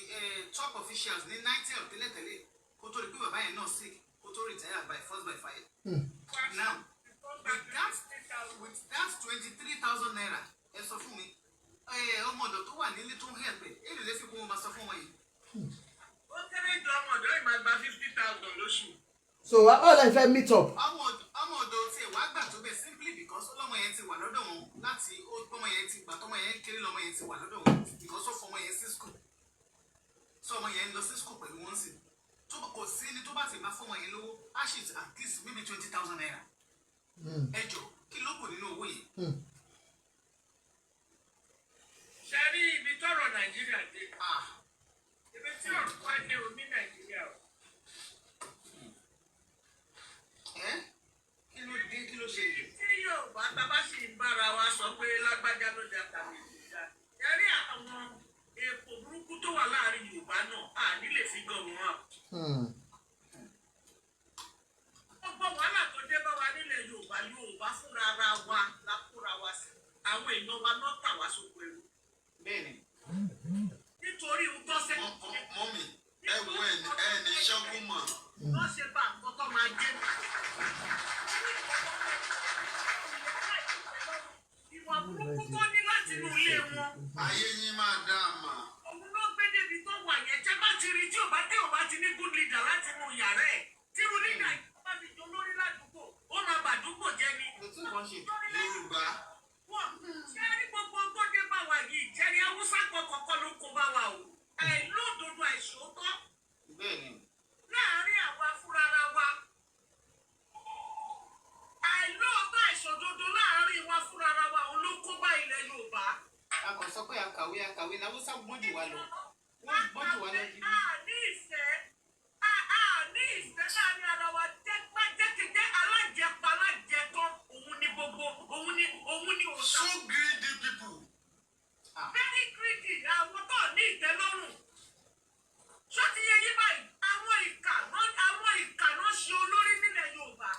top officials ní 90 tẹ́lẹ̀tẹ́lẹ̀ kó tó rí pé bàbá yẹn náà sick kó tó retire by force by fire. Now with that 23,000 naira ẹ sọ fún mi ọmọ ọ̀dọ̀ tó wà nílé tó ń help ẹ̀ èlò lè fi kó wọn máa sọ fún wọn yìí. ó kéré jù ọmọ ọ̀dọ́ ìmọ̀ gba 50,000 lóṣù. So all I fẹ́ meet up. ọmọ ọ̀dọ̀ tiẹ̀ wá gbà tó bẹ̀ simply because ọlọ́mọ yẹn ti wà lọ́dọ̀ wọn láti ọmọ yẹn ti gbà tọmọ yẹn kéré lọ́mọ yẹn ti wà lọ́dọ̀ wọn because ó fọmọ yẹn sí school. tí ọmọ yẹn ń lọ sí school pẹ̀lú wọn sì tó kò sí ní tó bá ti máa fọmọ yẹn lówó á ṣe at least maybe 20,000 naira. Ẹ jọ kí ló kù nínú owó yìí. ṣe rí ibi tọ́rọ̀ Nàìjíríà dé ibi tí ọ̀rọ̀ wá dé omi Nàìjíríà o. Kí ló dé kí ló ṣe yìí. tí Yorùbá tábà sì ń bára wa sọ pé lágbájá ló dá tàbí ìdíjà ṣe rí àwọn èèpo burúkú tó wà láàrin Yorùbá náà à nílè fi gan wọn hàn. gbogbo wàhálà tó dé bá wa nílẹ̀ Yorùbá fúnra ara wa la fúnra wa sí àwọn èèyàn wa náà tà wá sóko ẹrú. Bẹ́ẹ̀ni. nítorí ọtọ́sẹ́. Mọ́mì ẹ wo ẹ ní ṣẹ́gun mọ̀. wọ́n ṣe bá àkọ́kọ́ máa jẹ́. ìwà burúkú tó ní láti inú ilé wọn. Ayé yín máa dá a mà. òun ló gbé débi tó wà yẹn jẹ́ bá ti rí tí ò bá ti ní good leader láti inú yàrá ẹ̀ tí irú nígbà yìí bá fi jọ lórí ládùúgbò ó máa bàdúgbò jẹ́ ni. Yorùbá. ṣé rí gbogbo tó dé bá wa yìí jẹ́rí Haúsá kọ̀ọ̀kan ló kó bá wa o àìlódodo àìṣòótọ́ láàárín àwa fúnra wa àìlóòótọ́ àìṣòdodo láàárín wa fúnra wa òun ló kó bá ilẹ̀ Yorùbá. A kò sọ pé àkàwé ní Haúsá gbọ́n jù wá lọ. Wọ́n gbọ́n jù wá lọ gidi. ní ìfẹ́ láàárín ara wa jẹ́kẹ́jẹ́ alájẹpa alájẹtọ́ òun ni gbogbo òun ni òòṣà. So greedy people. Very greedy àwọn tó ní ìtẹ́lọ́rùn. ṣó ti yẹ yí báyìí àwọn ìkà náà ṣe olórí nílẹ̀ Yorùbá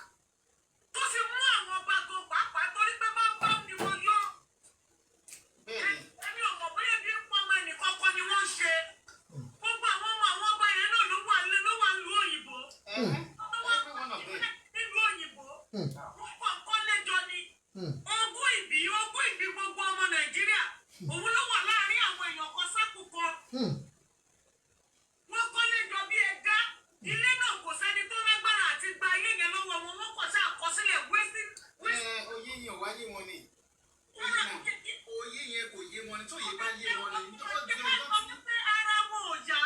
tó fi mú àwọn ọba tó pàápàá torí pé bá ni wọ́n yọ. ẹni ò mọ̀ bóyá bí ń pọ́ ọmọ ẹnì kọ́kọ́ ni wọ́n ń ṣe. gbogbo àwọn ọba yẹn náà ló wà nílùú òyìnbó. nílùú òyìnbó wọ́n kọ́ nǹkan lẹ́jọ́ ni. ogún ìbí gbogbo ọmọ Nàìjíríà òun ló wà láàárín àwọn èèyàn kan sákòókò. wọ́n kọ́ lẹ́jọ́ bí ẹ̀dá ilé náà kò sẹ́ni tó lágbára àti gba ilé yẹn lọ́wọ́ wọn wọ́n kọ̀ sí àkọsílẹ̀ wẹ́sí. Oyé yẹn ò wá yé wọn ni. Oyé yẹn kò yé wọn ni tó yé bá yé wọn ni. ara wọn ò yá.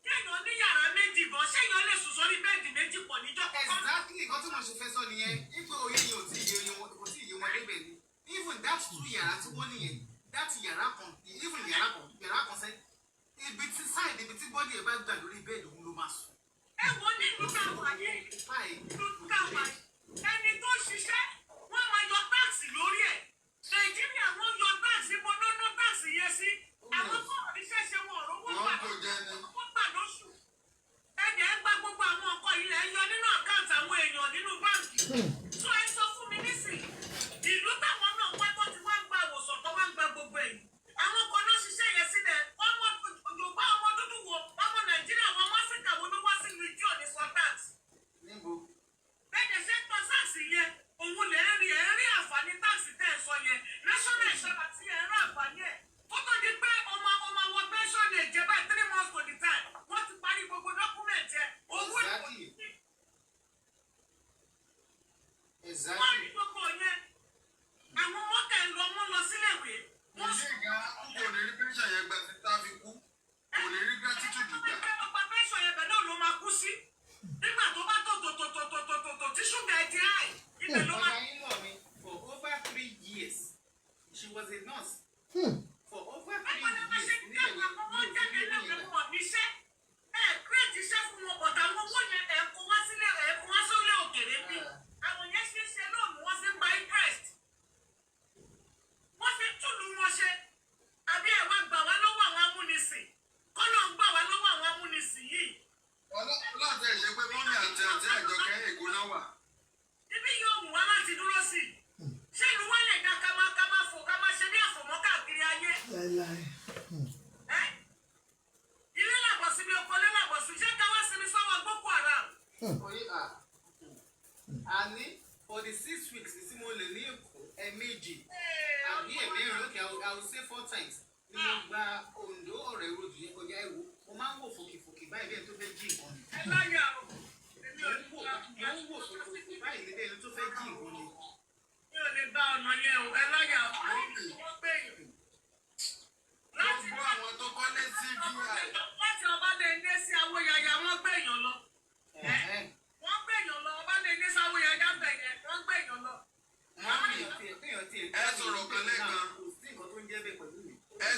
kéèyàn ní yàrá méjì bọ̀ ṣéèyàn lè sùn sórí bẹ́ẹ̀dì méjì pọ̀ níjọ́ kan. Exactly nǹkan tí mo ṣe fẹ́ sọ nìyẹn. Ipò oyé yẹn ò tí ì yé wọn débẹ̀ ni. Even that 2 yàrá tí wọ́n nìyẹn that yàrá kan even yàrá kan sẹ́ ibi tí bọ́dì ẹ̀ bá gbà lórí bẹ́ẹ̀dì òun ló máa sùn. ẹ wo nínú káwa yìí ẹni tó ṣiṣẹ́ wọ́n máa yọ táàsì lórí ẹ̀. Nàìjíríà wọ́n yọ táàsì mo ná táàsì yẹn sí. àwọn tó oníṣẹ́ ṣe wọn ọ̀rọ̀ wọ́n gbà lóṣù. ẹ̀jẹ̀ ń gba gbogbo àwọn ọkọ̀ ilẹ̀ yọ nínú àkáǹtì àwọn èèyàn nínú báńkì. tó ẹ sọ fún mi nísìnyí ìlú táwọn náà wá tó ti wá ń gba àwòsàn tó wá ń gba gbogbo èyí. àwọn kan náà ṣiṣẹ́ yẹn sílẹ̀ ọmọ Yorùbá ọmọ dúdú wo ọmọ Nàìjíríà ọmọ Áfíríkà wo ló wá sí ìlú ìjọ ní sọ táàsì. bẹ́ẹ̀ ṣe ń tọ́ sáàsì yẹn òun lè rí àǹfààní táàsì tẹ́ ẹ̀ sọ yẹn national insurance tí ẹ̀ ń rí àǹfààní ẹ̀ kó tó di pé ọmọ wọn pension lè jẹ báyìí 3 months to the time wọ́n ti parí gbogbo dọ́kúmẹ̀ntì ẹ̀ owó ìwòsàn. wọ́n rí gbogbo yẹn àwọn mọ́kà ń lọ síléèwé. Ṣé ìyá kò ní rí pẹ́ńṣà yẹn gbà tí tá a fi kú? Kò ní rí gratitude gbà. ọgbà pension yẹn bẹ̀ náà ló máa kú sí nígbà tó bá tó tí ṣúgà ẹ̀ ti háì ibẹ̀ ló máa. For over 3 years she was a nurse. For over 3 years Ọlọ́run ẹ̀ ṣe pé mọ́mí àti Àjọkẹ́ Èkó náà wà. ibi yóò mú wa láti dúró sí i ṣé ìlú wa lè dá ká máa fò ká máa ṣe bí àfòmọ́ káàkiri ayé. ilé làbọ̀ sí mi ọkọ̀ lé làbọ̀ sí ṣé ká wá sí mi sọ́wọ́ Boko Haram. Àní for the 6 weeks tí mo lè ní Èkó ẹ̀ẹ̀mejì àbí ẹ̀ẹ̀mẹ́rin lókè I will say 4 times ni mo gba Ondo ọ̀rẹ́ road yẹn kọjá Ẹ̀wò mo máa ń wò fòkìfòkì báyìí bí ẹni tó fẹ́ jí nǹkan ni. ẹ láyà o èmi ò ní mo ń wò fòkìfòkì báyìí bí ẹni tó fẹ́ jí nǹkan ni. mi ò lè gba ọ̀nà yẹn o ẹ láyà o wọ́n gbé yìí. Wọ́n gbọ́ àwọn tó kọ́lé sí kéèyàn tiẹ̀ ẹ sọ̀rọ̀ kan lẹ́ẹ̀kan. kò sí nǹkan tó ń jẹ́ bẹ́ẹ̀ pẹ̀lú mi. ẹ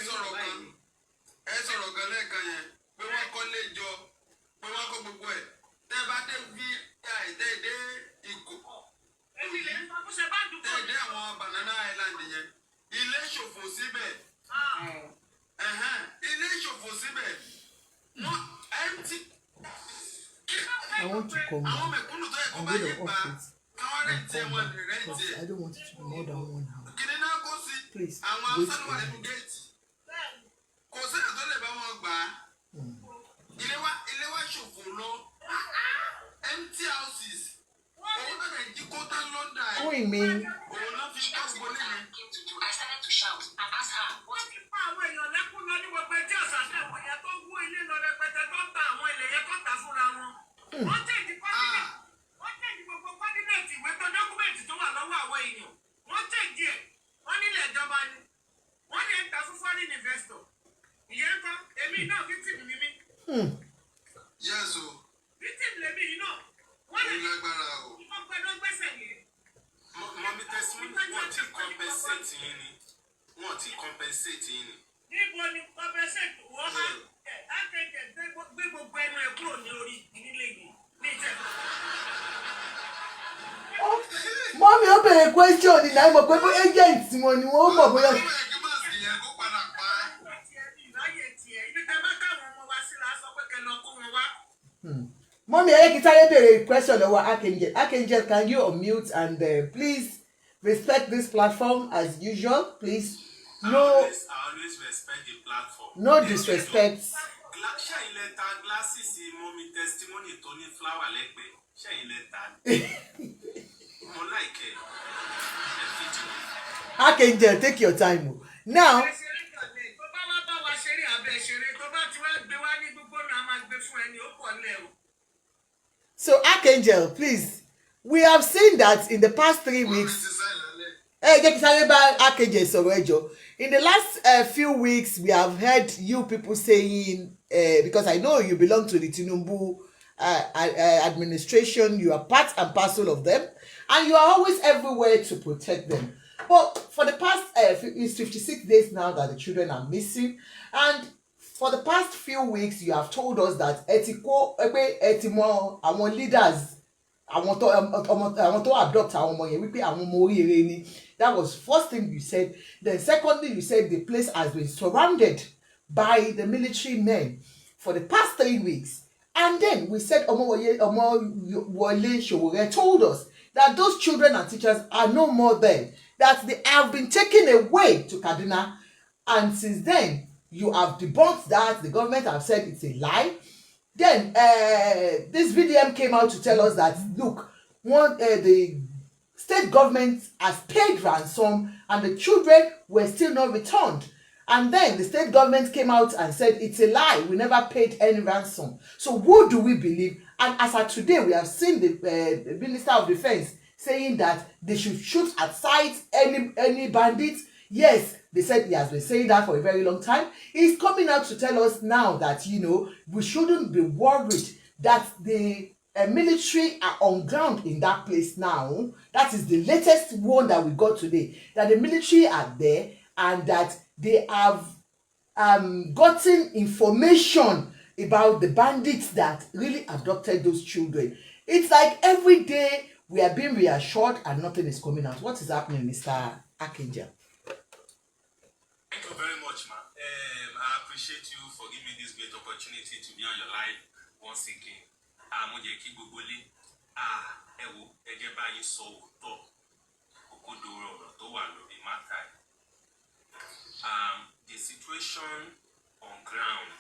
sọ̀rọ̀ kan lẹ́ẹ̀kan yẹn pé wọ́n kọ́ lé jọ pé wọ́n kọ́ gbogbo ẹ̀ tẹ́ bá dé bí tẹ́ dé ìkó èmi lè ń sọ bó ṣe bá dùn tẹ́ dé àwọn Banana Island yẹn ilé ṣòfò síbẹ̀ ilé ṣòfò síbẹ̀ wọ́n empty. I want to come àwọn back. mẹ̀kúnnù tó yẹ kó I'm bá going yẹ to pa off it káwọn and rẹ̀ǹtì come wọn back rẹ̀ǹtì because I don't want it to be more than 1 hour. kìnìún náà kó sí Please àwọn wait haúsá ló wà for nínú me. géètì kò sẹ́yìn tó lè bá wọn gbà á ilé wa ṣòfò lọ empty houses òun náà lè jí kó tán lọ́ndà ẹ̀ Wait me. òun náà fi kọ́ gbogbo nílẹ̀. wọ́n ti pa àwọn èèyàn lẹ́kún lọ ní gbogbo ẹjẹ́ ọ̀sàdé àwọn èèyàn tó wó ilé lọ rẹpẹtẹ tó ń ta àwọn ilẹ̀ yẹn tó tà fúnra wọn. wọ́n tẹ̀dí gbogbo kọ́dínẹ̀tì ìwé tó dọ́kúmẹ̀ntì tó wà lọ́wọ́ àwọn èèyàn wọ́n tẹ̀dí ẹ̀ wọ́n nílẹ̀ ìjọba ni wọ́n ní ẹ̀ ń ta fún foreign investor ìyẹn kan èmi náà victim ni mí. Yes o. victim lèmi yìí náà wọ́n lè ó lágbára o. wọ́n gbẹ́dọ̀ gbẹ́sẹ̀ yìí. mọ̀mí testimony wọ́n ti compensate yín ni wọ́n ti compensate yín ni. níbo ni compensate wọ́n máa akẹ́kẹ́ gbé gbogbo ẹnu ẹ̀ kúrò ní orí nílé yìí ní ìjẹ́. Mommy, ó bèrè question ní náà mọ̀ pé bó agent wọn ni wọ́n mọ̀ bóyá. ọmọ ẹ̀kí máa sì yẹn kó padà pa á. ìráyè tiẹ̀ ibi tẹ́ bá káwọn ọmọ wa sí la sọ pé kẹ́ lọ kó wọn wá. Mommy, ẹ kí sáré bèrè question lọ́wọ́ Archangel. Archangel, can you unmute and please respect this platform as usual, please. I always respect the platform. No disrespect. Ṣé ilẹ̀ ta glasses mọ́mí testimony tó ní flower lẹ́gbẹ̀ẹ́? Ṣé ilẹ̀ ta? Mo like ẹ̀. Ẹ fi jù. Archangel, take your time. Now, ẹ ṣeré kàlẹ́ tó bá wá bá wa ṣeré abẹ́ ṣeré tó bá ti wá gbé wá ní gbogbo náà máa gbé fún ẹni ó pọ̀ lẹ́ o. so Archangel, please, we have seen that in the past 3 weeks. Jẹ́ kí sáré bá Archangel sọ̀rọ̀ ẹ jọ̀ọ́. In the last few weeks, we have heard you people saying, because I know you belong to the Tinubu administration, you are part and parcel of them, and you are always everywhere to protect them. But for the past, it's 56 days now that the children are missing, and for the past few weeks, you have told us that àwọn leaders, àwọn tó adopt àwọn ọmọ yẹn wípé àwọn ọmọ oríire ni. That was first thing you said. Then secondly, you said the place has been surrounded by the military men for the past 3 weeks. And then we said Omowole Sowore told us that those children and teachers are no more there, that they have been taken away to Kaduna. And since then, you have debunked that. The government have said it's a lie. Then this VDM came out to tell us that, look, the state government has paid ransom and the children were still not returned. And then the state government came out and said it's a lie, we never paid any ransom. So who do we believe? And as of today, we have seen the Minister of Defense saying that they should shoot at sight any bandits. Yes, they said he has been saying that for a very long time. He's coming out to tell us now that, you know, we shouldn't be worried that the military are on ground in that place now. That is the latest one that we got today, that the military are there and that they have gotten information about the bandits that really abducted those children. It's like every day we are being reassured and nothing is coming out. What is happening, Mr. Archangel? Thank you very much, ma. I appreciate you for giving me this great opportunity to be on your live once again. Mo jẹ́ kí gbogbo lé. Ẹ wo ẹgẹ́ báyìí sọ òótọ́ òkodoro ọ̀rọ̀ tó wà lórí mátà yìí. The situation on ground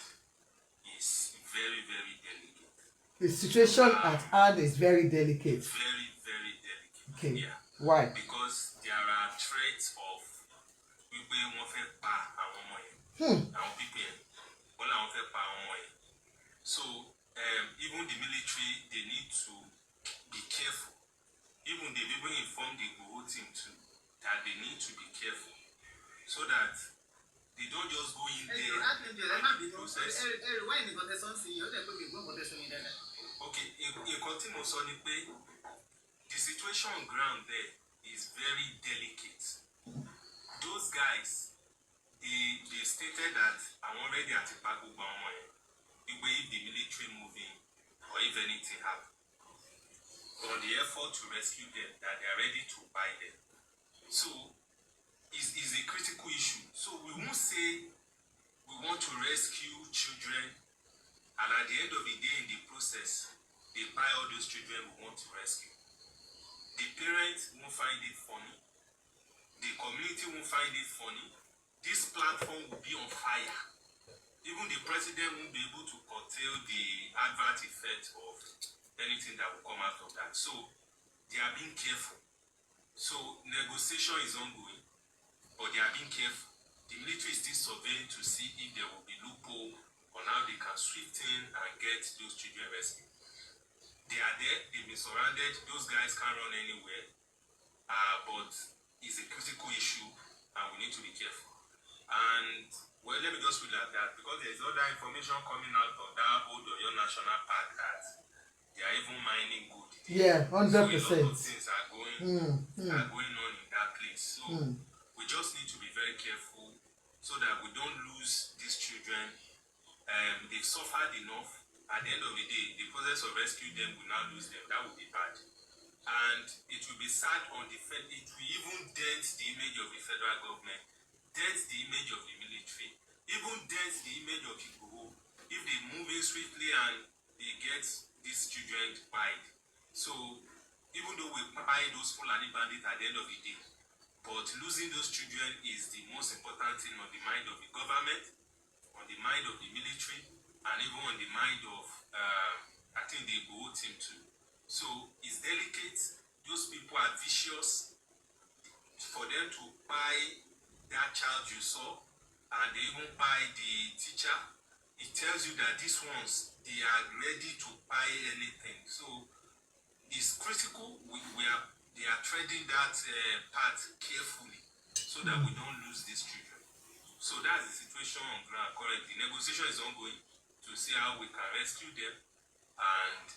is very, very delicate. The situation at hand is very delicate. Very, very delicate. Okay. Yeah. Why? Because there are threats of wípé wọ́n fẹ́ pa àwọn ọmọ yẹn. Àwọn people yẹn wọ́n làwọn fẹ́ pa àwọn ọmọ yẹn. So even the military, they need to be careful. Even they even inform the Igboho team too that they need to be careful so that they don't just go in there and process. Okay, nǹkan tí mo sọ ni pé the situation on ground there is very delicate. Those guys, they stated that I'm already at the back of Bangladesh. If the military moving or if anything happens, on the effort to rescue them, that they are ready to buy them. So is a critical issue. So we won't say we want to rescue children, and at the end of the day, in the process, they buy all those children we want to rescue. The parents won't find it funny. The community won't find it funny. This platform will be on fire. Even the president won't be able to curtail the adverse effect of anything that will come out of that. So they are being careful. So negotiation is ongoing, but they are being careful. The military is still surveying to see if there will be loophole on how they can sweep in and get those children rescued. They are there, they've been surrounded, those guys can't run anywhere, but it's a critical issue and we need to be careful. And well, let me just put it like that, because there's other information coming out of that old Oyo National Park that they are even mining gold. Yeah, 100%. So a lot of things are going on in that place. So we just need to be very careful so that we don't lose these children. They've suffered enough. At the end of the day, the process of rescuing them will now lose them. That would be bad. And it will be sad on the Fed. It will even dent the image of the federal government, dent the image of the military, even dent the image of Igboho if they move in swiftly and they get these children bite. So even though we buy those Fulani bandits at the end of the day, but losing those children is the most important thing on the mind of the government, on the mind of the military, and even on the mind of, I think, the Igboho team too. So it's delicate. Those people are vicious. For them to buy that child you saw, and they even buy the teacher, it tells you that these ones, they are ready to buy anything. So it's critical. They are treading that path carefully so that we don't lose these children. So that's the situation on ground currently. Negotiation is ongoing to see how we can rescue them, and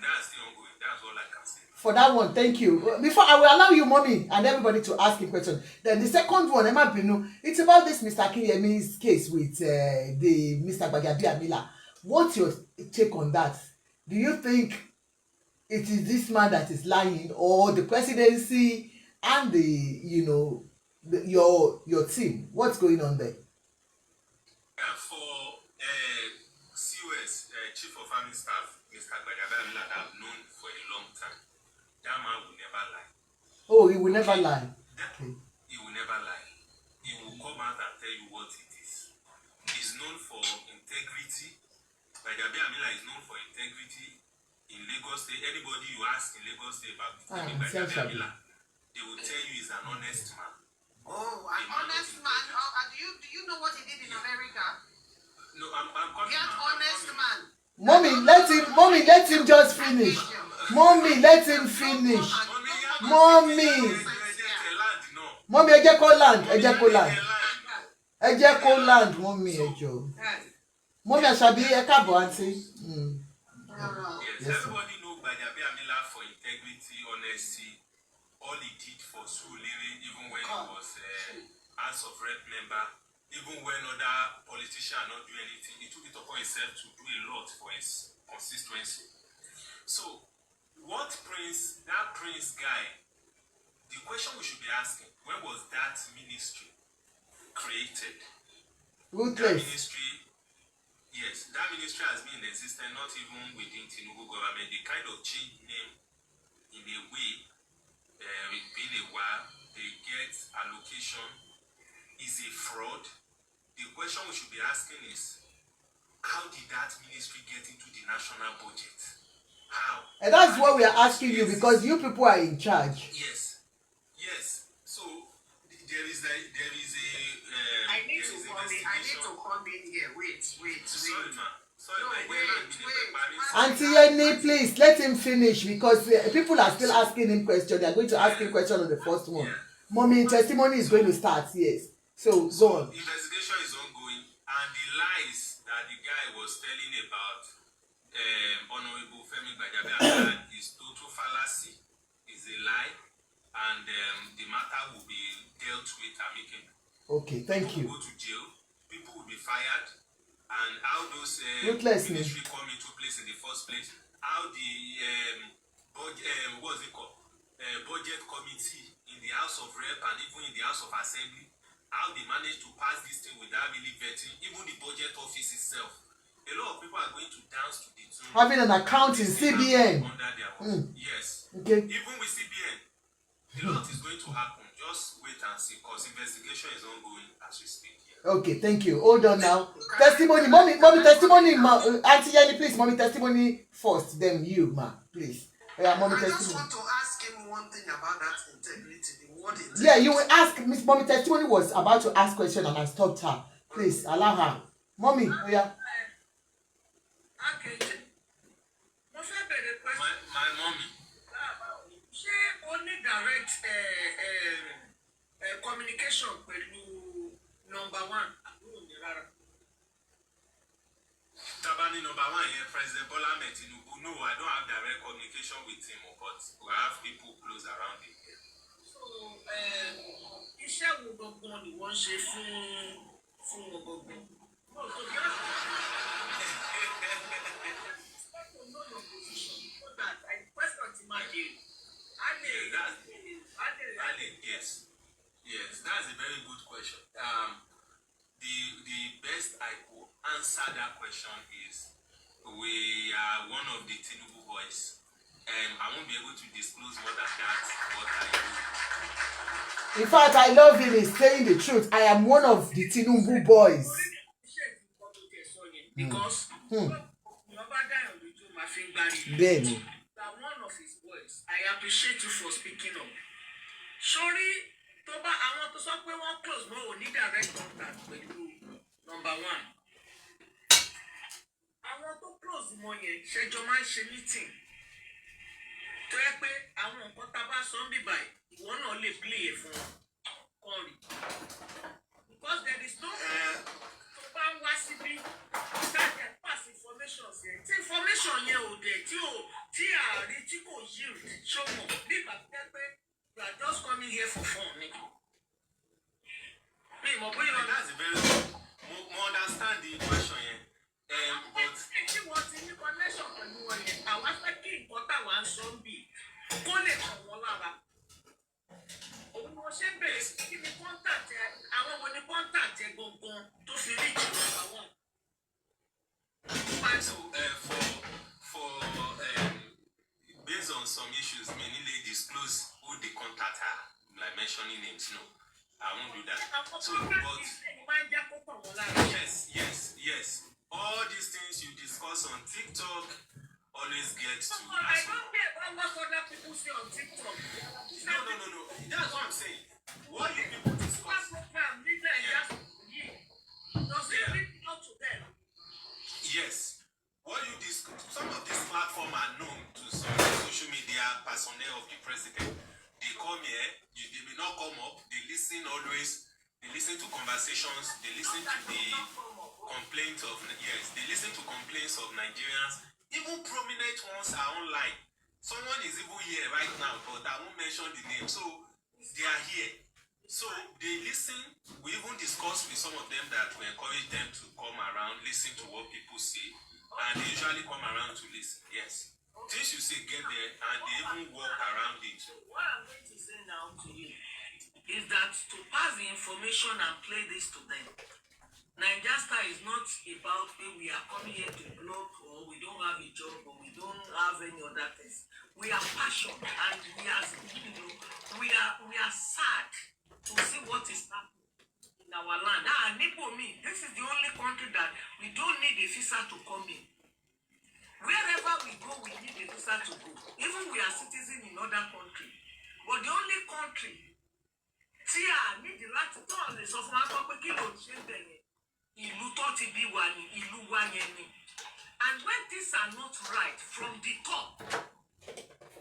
that's still ongoing. That's all I can say. For that one, thank you. Before I will allow you, mommy, and everybody to ask a question. Then the second one, Emma Binu, it's about this Mr. Akinyemi's case with the Mr. Gbajabiamila. What's your take on that? Do you think it is this man that is lying, or the presidency and your team? What's going on there? For COS, Chief of Army Staff, Mr. Agbesumomi, that I've known for a long time, that man will never lie. Oh, he will never lie. Okay. He will never lie. He will come out and tell you what it is. He's known for integrity. Agbesumomi is known for integrity in Lagos State. Anybody you ask in Lagos State about Agbesumomi, they will tell you he's an honest man. Oh, an honest man. Do you know what he did in America? No, I'm coming. He an honest man. Mommy, let him just finish. Mommy, let him finish. Mommy, ẹ jẹ́ kó land, mommy, ẹ jọ̀ọ́. Mommy, Asabi, ẹ káàbọ̀ aunty. Yes, everybody know Agbesumomi for integrity, honesty. All he did for Surulere, even when he was House of Rep member, even when other politicians not do anything, he took it upon himself to do a lot for his constituency. So, that Prince guy, the question we should be asking, when was that ministry created? That ministry, yes, that ministry has been in existence, not even within Tinubu government. They kind of changed name in a way. It's been a while. They get allocation. Is a fraud. The question we should be asking is, how did that ministry get into the national budget? How? And that's what we are asking you, because you people are in charge. Yes. So there is a. I need to come in here. Wait. Sorry, ma. No, wait. Auntie Yenny, please let him finish, because people are still asking him questions. They are going to ask him questions on the first one. Yeah. Mommy, testimony is going to start. Yes. So go on. Investigation is ongoing, and the lies that the guy was telling about Honorable Femi Gbajabiamila is total fallacy, is a lie, and matter will be dealt with amicably. Okay, thank People you. will go to jail, people will be fired, and how those Ruthlessly. ministry come into place in the first place, how the what's it called? Budget committee in the House of Rep and even in the House of Assembly, how they managed to pass this thing without really vetting, even the budget office itself. A lot of people are going to dance to the tune. Having an account in CBN. Under their Yes. Okay. Even with CBN, a lot is going to happen. Just wait and see, because investigation is ongoing as we speak here. Okay, thank you. Hold on now. Testimony, mommy, testimony, ma. Auntie Yanni, please, mommy, testimony first. Then you, ma, please. Yeah, mommy, I just testimony. want to ask him one thing about that integrity, the word integrity. Yeah, you will ask. Miss Mommy, testimony was about to ask question and I stopped her. Please allow her. Mommy, oh yeah. My mommy. Ṣé o ní direct communication pẹ̀lú number one? Tabani number one here, President Bola Ahmed Tinubu. No, I don't have direct communication with him, but we have people close around him here. So, iṣẹ́ wo gbọ̀ngàn ni wọ́n ṣe fún wọn gbọ̀ngàn? No, to be honest, to know your position, so that I question to my game. Yes, that's a very good question. The best I could answer that question is we are one of the Tinubu boys. I won't be able to disclose more than that what I do. In fact, I love him. He's saying the truth. I am one of the Tinubu boys. Because Benny. one of his boys. I appreciate you for speaking up. Sorry, Toba, I want to talk with one close, no, we need direct contact with you. Number one. I want to close money, schedule my meeting. To help me, I want to talk about somebody by one only play for Kolu. Because there is no Toba Wasibi that pass information here. It's information here, show me. You are just coming here for fun. That's a very more understand the question here. But she was in the connection for you. I was thinking what I want some be. Call it from Molava. Give me contact. I want the contact go to finish number one. So for based on some issues, many ladies disclose who the contact are, like mentioning names. No, I won't do that. So, but yes. All these things you discuss on TikTok always get to. I don't care what other people say on TikTok. No. That's what I'm saying. What you people discuss. Does it really not to them? Yes. What you discuss. Some of these platforms are known to some social media personnel of the president. They come here, they may not come up, they listen always, they listen to conversations, they listen to the complaints of, they listen to complaints of Nigerians. Even prominent ones are online. Someone is even here right now, but I won't mention the name. So they are here. So they listen. We even discuss with some of them that we encourage them to come around, listen to what people say, and they usually come around to listen. Yes. Things you say get there, and they even walk around it. What I'm going to say now to you is that to pass the information and play this to them, Nigeria is not about we are coming here to block or we don't have a job or we don't have any other things. We are passionate and we are sad to see what is happening in our land. This is the only country that we don't need a visa to come in. Wherever we go, we need a visa to go. Even we are citizens in other countries. But the only country need the right to turn the software and when things are not right from the top,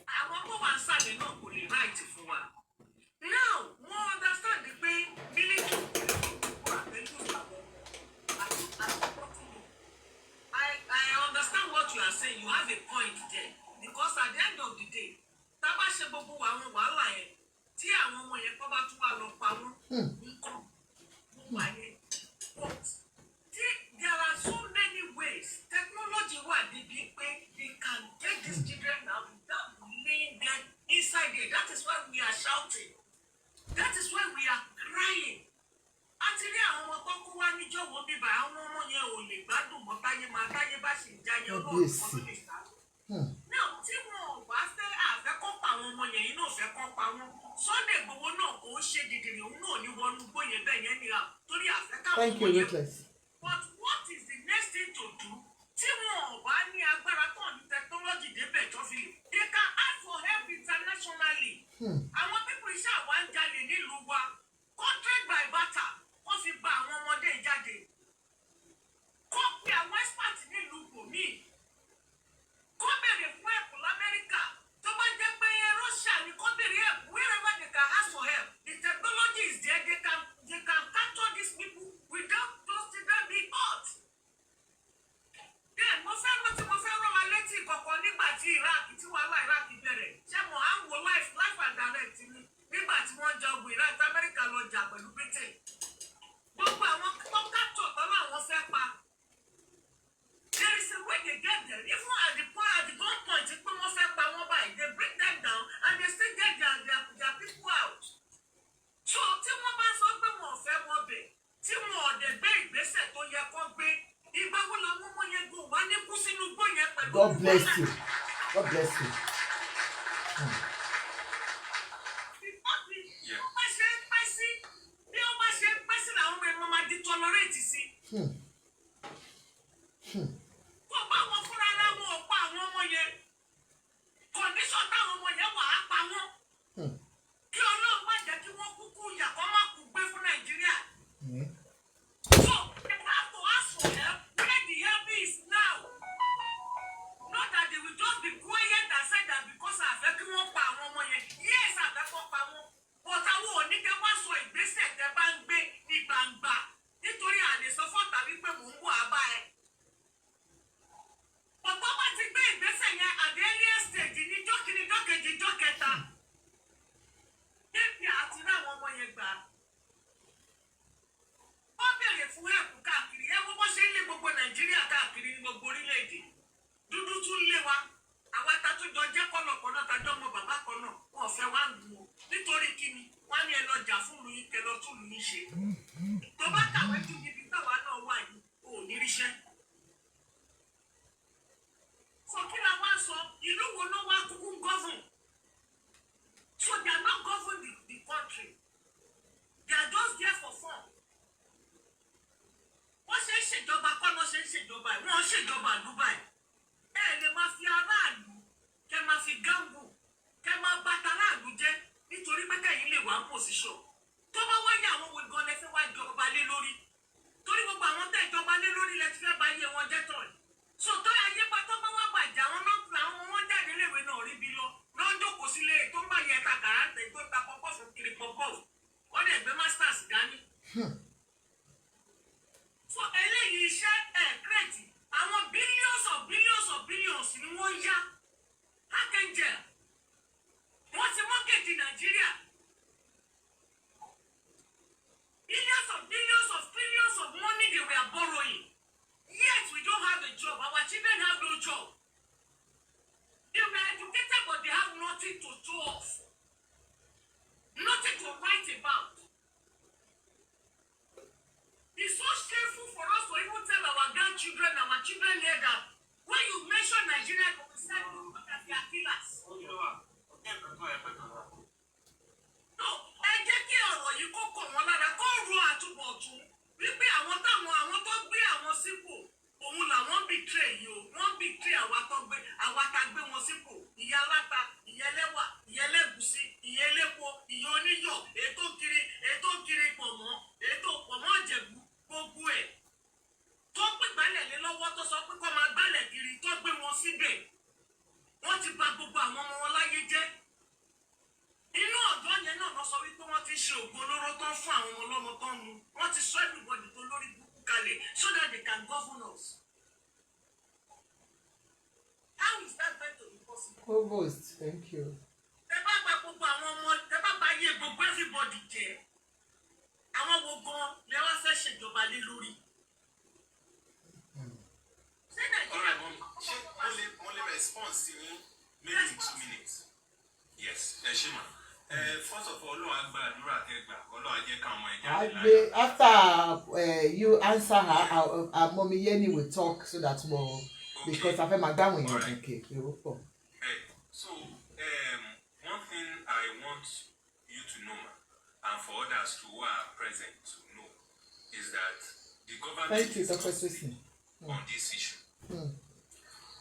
I want to answer the not only right for one. Now, more understand the way military I understand what you are saying. You have a point there. Because at the end of the day, Tabashe Bobo Wawan Walaye, Tia Momo Yakoba nǹkan gbogbo ayé. But there are so many ways technology wà níbi pé they can get these children out without laying them inside there. That is why we are shouting. That is why we are crying. Àti rí àwọn ọmọ tó kó wá níjọ́wọ́ bíbá àwọn ọmọ yẹn ò lè gbádùn mọ́ táyé máa táyé bá sì ń jayé ọlọ́run kan ló lè sá. Náà tí wọn ò bá fẹ́ àfẹ́kọ́ pa àwọn ọmọ yẹn yìí náà fẹ́ kọ́ pa wọn. Sunday Igboho náà kò ń ṣe dìdìrì òun náà ní wọnú gbóyè bẹ́ẹ̀ yẹn nira torí àfẹ́ká àwọn ọmọ yẹn. But what is the next thing to do? Tí wọn ò bá ní agbára kan ní technology débẹ̀ tó fi they can ask for help internationally. Àwọn pípọ̀ iṣẹ́ àwa ń jalè nílùú wa contract by barter wọ́n fi ba àwọn ọmọdé jáde. Kó pe àwọn expert nílùú bòmí. Kó bèrè fún ẹ̀kú l'Amẹ́ríkà. Tó bá jẹ́ pé Russia ni kó bèrè help wherever they can ask for help. The technology is there. They can capture these people without those children being hurt. Then mo fẹ́ rán wa létí kọ̀ọ̀kan nígbà tí Iraq tí wàhálà Iraq bẹ̀rẹ̀. Ṣé mo à ń wo life and direct ni nígbà tí wọ́n jọ ogun Iraq Amẹ́ríkà lọ jà pẹ̀lú Britain. Gbogbo àwọn tó capture tọ́lá àwọn fẹ́ pa. There is a way they get there. Even at the gun point, pé wọ́n fẹ́ pa wọ́n báyìí, they bring them down and they still get their people out. So tí wọ́n bá sọ pé wọ́n fẹ́ wọ́n bẹ̀, tí wọ́n ọ̀dẹ̀ gbé ìgbésẹ̀ tó yẹ kó gbé, ìgbà wo làwọn ọmọ yẹn gùn wá ní kú sínú igbó yẹn pẹ̀lú. God bless you. God bless you. Bí ó bá ṣe ń pẹ́ sí làwọn ọmọ ẹ̀ máa di tolerate sí. Tó bá wọn fúnra ara wọn ò pa àwọn ọmọ yẹn, condition táwọn ọmọ yẹn wà á pa wọ́n. Kí Ọlọ́run má jẹ́ kí wọ́n kúkú yà kó má kú gbé fún Nàìjíríà. So they have to ask for help where the help is now. Not that they will just be quiet and say that because àfẹ́ kí wọ́n pa àwọn ọmọ yẹn. Yes, àfẹ́ kó pa wọ́n. But àwọn ò ní kẹ́ wá sọ ìgbésẹ̀ tẹ́ bá ń gbé ní gbangba. Nítorí àlè sọ fọ́ta wípé mò ń wọ àbá ẹ. Ọ̀pọ̀ bá ti gbé ìgbésẹ̀ yẹn at the earlier stage ní jọ́kìnrin jọ́kejì jọ́kẹta. Débi àti láwọn ọmọ yẹn gbà. Wọ́n bèrè fún ẹ̀kú káàkiri. Ẹ wo bó ṣe ń lé gbogbo Nàìjíríà káàkiri ní gbogbo orílẹ̀-èdè. Dúdú tún lé wa. Àwa ta tún jọ jẹ́ kọ́lọ̀kọ́ náà tajọ́ ọmọ bàbá kan náà. Wọ́n fẹ́ wá lù ú. Nítorí kíni? Wọ́n á ní ẹ lọ jà fún lu yín kẹ lọ tún lu yín ṣe. Tó bá kàwé tún níbi táwa náà wà yìí, ò ní ríṣẹ́. So kí la wá sọ? Ìlú wo ló wá kúkú govern? So they are not govern the country. They are just there for fun. Wọ́n ṣe ń ṣèjọba kọ́ lọ́ ṣe ń ṣèjọba ẹ̀. Wọ́n ṣèjọba Dubai. Ẹ lè máa fi aráàlú kẹ́ máa fi gángù kẹ́ máa bàtà aráàlú jẹ́ nítorí pé kẹ́yìn lè wá pòsíṣọ̀. Tó bá wáyé àwọn wo gan lẹ fẹ́ wá jọba lé lórí. Torí gbogbo àwọn tẹ́ ìjọba lé lórí lẹ ti fẹ́ bá yé wọn jẹ́ tọ̀. So tó ayé pa tó bá wá bàjẹ́ àwọn náà fún àwọn ọmọ jáde léèwé náà rí bí lọ. Lọ́n jókòó sílé tó ń bá yẹ ta kàrántẹ̀ tó ta pọ́pọ́ fún kiri pọ́pọ́. Wọ́n lè gbé masters dání. So eléyìí iṣẹ́ kírètì àwọn billions ni wọ́n yá. Hákẹ́njẹ̀ wọ́n ti mọ́kèjì Nàìjíríà. Billions of money they were borrowing. Yet we don't have a job. Our children have no job. They were educated but they have nothing to show off. Nothing to write about. It's so shameful for us to even tell our grandchildren, our children here that when you mention Nigeria, they will say that they are killers. No, ẹ jẹ́ kí ọ̀rọ̀ yìí kó kọ̀ wọ́n lára kó ru àtúbọ̀tún wípé àwọn tó gbé àwọn sípò òun làwọn betray yìí o wọ́n betray àwa tá gbé wọn sípò ìyá aláta ìyá ẹlẹ́wà ìyá ẹlẹ́gùsí ìyá elépo ìyá oníyọ̀ ètò kiri pọ̀mọ́ ètò pọ̀mọ́ ìjẹ̀bú gbogbo ẹ̀ tó gbé gbálẹ̀ lé lọ́wọ́ tó sọ pé kó máa gbálẹ̀ kiri tó gbé wọn síbẹ̀ wọ́n ti bà gbogbo àwọn ọmọ wọn láyé jẹ́. Inú ọ̀dọ́ yẹn náà lọ sọ wípé wọ́n ti ṣe ògùn olóró tán fún àwọn ọmọ ọlọ́mọ tán mu wọ́n ti sọ everybody tó lórí burúkú kalẹ̀ so that they can govern us. How is that going to be possible? Provost, thank you. Tẹ bá gba gbogbo àwọn ọmọ tẹ bá bá yé gbogbo everybody jẹ First of all, Ọlọ́run á gba àdúrà tẹ́ gbà, Ọlọ́run á jẹ́ káwọn ọmọ ẹ̀ I jáde be, láyọ̀. after you answer her, our mommy Yeni will talk so that more because I've my down with Alright. okay. So, one thing I want you to know, and for others who are present to know, is that the government Thank you, is Dr. not Sissy. on this issue. Hmm.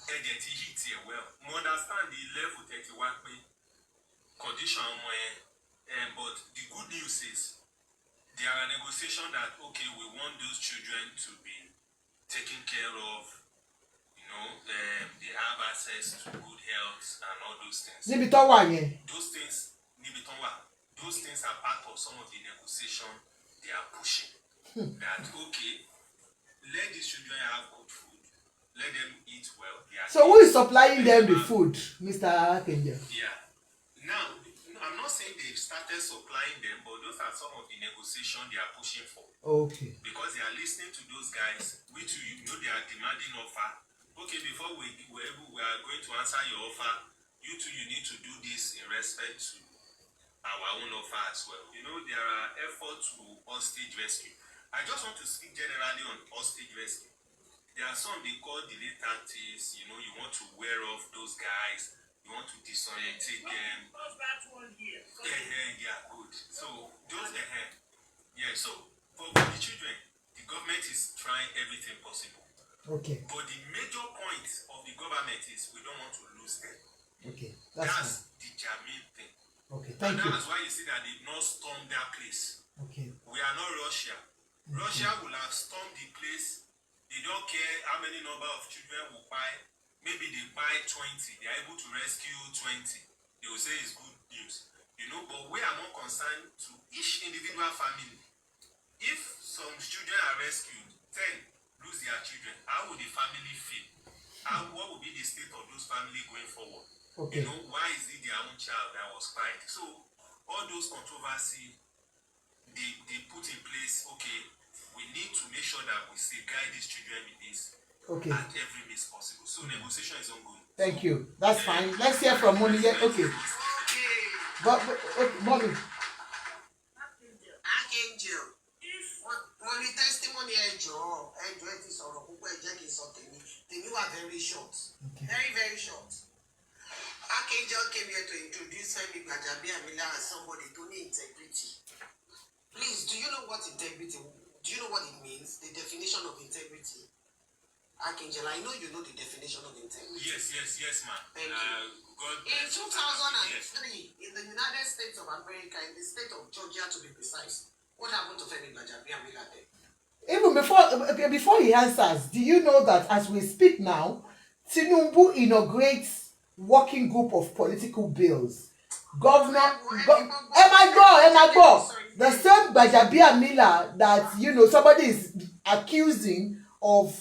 Ẹ̀jẹ̀ ti hit here well. We understand the level 31 pé condition ọmọ yẹn, but the good news is there are negotiations that okay, we want those children to be taken care of. They have access to good health and all those things. Níbi tó wà yẹn. Those things, those things are part of some of the negotiation they are pushing. That okay, let these children have good food, let them eat well. So who is supplying them the food, Mr. Archangel? Yeah. Now, I'm not saying they've started supplying them, but those are some of the negotiation they are pushing for. Okay. Because they are listening to those guys, which they are demanding offer. Okay, before we are going to answer your offer, you need to do this in respect to our own offer as well. There are efforts to hostage rescue. I just want to speak generally on hostage rescue. There are some they call delay tactics. You want to wear off those guys. You want to disorientate them. Yeah, good. So those so for the children, the government is trying everything possible. Okay. But the major point of the government is we don't want to lose them. Okay. That's the germane thing. Okay. Thank you. That's why you see that they've not stormed that place. Okay. We are not Russia. Russia will have stormed the place. They don't care how many number of children will buy. Maybe they buy 20. They are able to rescue 20. They will say it's good news. But we are more concerned to each individual family. If some children are rescued, 10 lose their children, how would the family feel? What would be the state of those families going forward? Okay. Why is it their own child that was cried? So all those controversy they put in place, okay, we need to make sure that we guide these children with this at every means possible. So negotiation is ongoing. Thank you. That's fine. Let's hear from Mommy. Okay. But okay, Mommy. Archangel. Wọ́n ní testimony ẹjọ́ ẹ ti sọ̀rọ̀ púpọ̀ ẹ jẹ́ kí n sọ tèmi. Tèmi wà very short. Very, very short. Archangel came here to introduce Femi Gbajabiamila as somebody to need integrity. Please, do you know what integrity? Do you know what it means? The definition of integrity. Archangel, I know you know the definition of integrity. Yes, ma'am. Thank you. In 2003, in the United States of America, in the state of Georgia to be precise, what happened to Femi Gbajabiamila then? Even before he answers, do you know that as we speak now, Tinubu inaugurates working group of political bills. Governor, the same Gbajabiamila that somebody is accusing of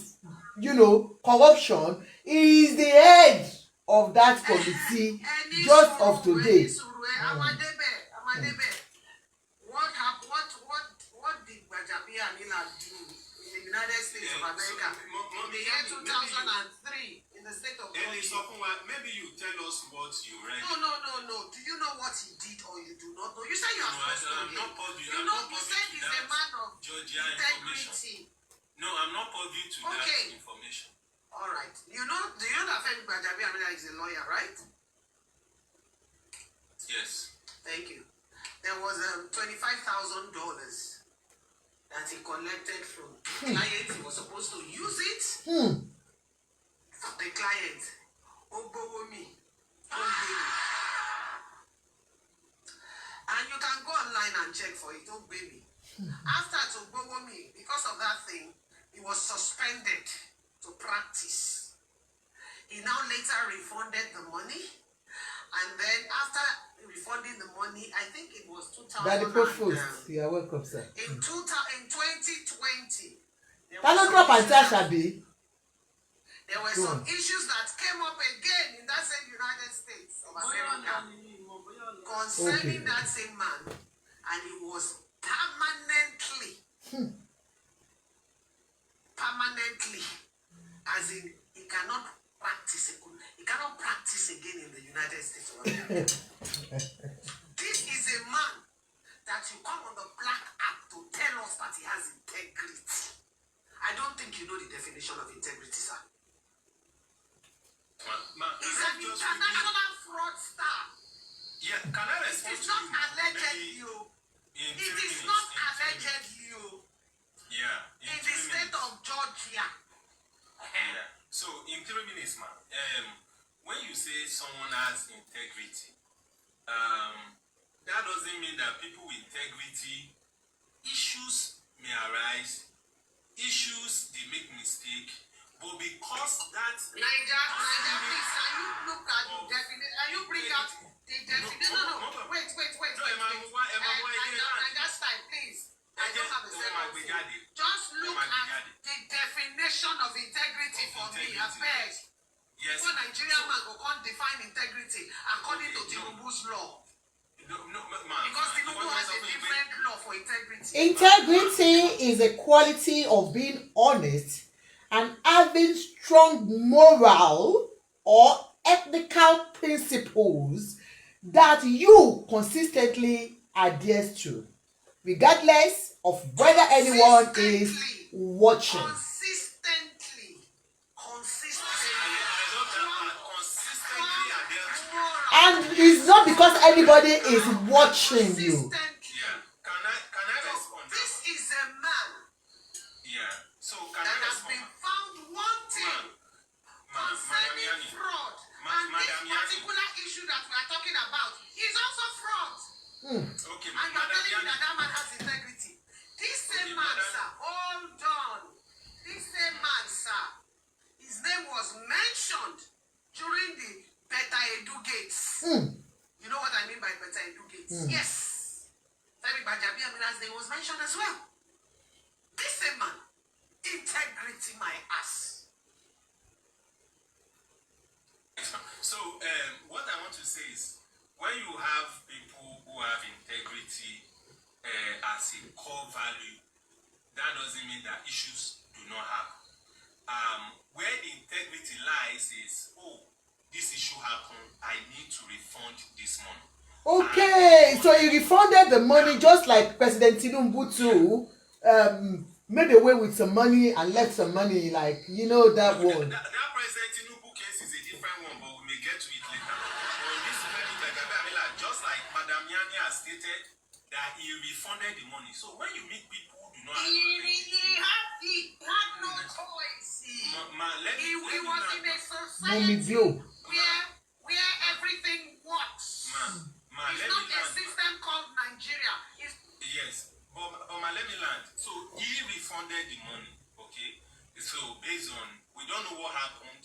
corruption is the head of that committee just of today. What did Gbajabiamila do in the United States of America in the year 2003 in the state of Georgia? Maybe you tell us what you read. No. Do you know what he did or you do not know? You say you are you said he's a man of integrity. No, I'm not privy to that information. All right. Do you know that Femi Gbajabiamila is a lawyer, right? Yes. Thank you. There was $25,000 that he collected from clients. He was supposed to use it. The client, Ogbowomi, and you can go online and check for it, Ogbowomi. After Ogbowomi, because of that thing, he was suspended to practice. He now later refunded the money, and then after refunding the money, I think it was 2000. You're welcome, sir. In 2020, there were some issues that came up again in that same United States of America concerning that same man, and he was permanently, as in he cannot practice again in the United States of America. This is he has integrity. I don't think you know the definition of integrity, sir. He's an international fraudster. Yeah, can I It respond is to not you? allegedly. Maybe Oh. in It 3 is minutes, not in 3 minutes. allegedly. Oh. Yeah, In 3 the state minutes. of Georgia. Yeah. So in 3 minutes, man. When you say someone has integrity, that doesn't mean that people with integrity, issues may arise, issues they make mistake, but because that Niger, please, can you look at the definition? Can you bring out the definition? No. Wait. Niger style, please. I don't have a second. Just look at the definition of integrity for me. I beg. Yes. Before Nigerian man go come define integrity according to Tinubu's law. Because Tinubu has a different law for integrity. Integrity is a quality of being honest and having strong moral or ethical principles that you consistently adhere to, regardless of whether anyone is watching. Consistently. And it's not because anybody is watching you. Yeah. Can I respond? This is a man Can that I has respond? been found wanting concerning fraud. And this particular issue that we are talking about is also fraud. Okay, And you are telling me that man has integrity. This same man, sir, hold on. This same man, sir, his name was mentioned during the Beta Edu Gates. You know what I mean by Beta Edu Gates? Yes. Femi Gbajabiamila's name was mentioned as well. This same man, integrity my ass. So, what I want to say is, when you have people who have integrity as a core value, that doesn't mean that issues do not have. Where the integrity lies is, this issue happened, I need to refund this money. Okay, so he refunded the money just like President Tinubu too. Made away with some money and left some money, like that one. That President Tinubu case is a different one, but we may get to it later. But this just like Madam Yani has stated, that he refunded the money. So when you meet people who do not have He had no choice. He was in a society where everything works. It's not a system called Nigeria. Yes, but let me land. So he refunded the money, okay? So based on, we don't know what happened.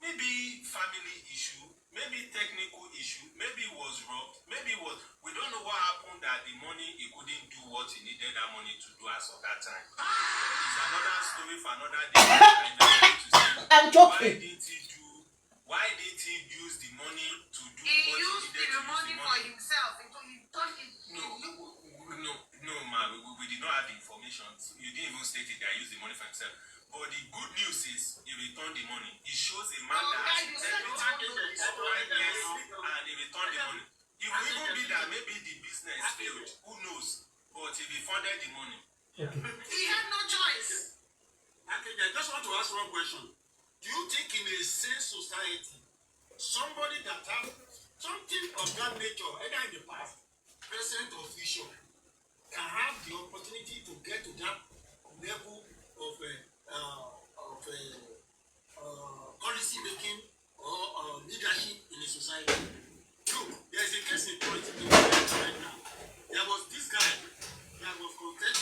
Maybe family issue, maybe technical issue, maybe it was robbed, maybe it was, we don't know what happened that the money, he couldn't do what he needed that money to do as of that time. It's another story for another day. I'm joking. Why didn't he use the money to do He what used he needed the to money use the for money? himself. He turned it. No, ma, we did not have the information. So you didn't even state it that he used the money for himself. But the good news is he returned the money. It shows a man that has integrity, rightness, and he returned the money. It will even be that maybe the business failed. Who knows? But he refunded the money. He had no choice. Okay, I just want to ask one question. Do you think in a sane society, somebody that has something of that nature, either in the past, present or future, can have the opportunity to get to that level of policy making or leadership in a society? Look, there is a case in politics right now. There was this guy that was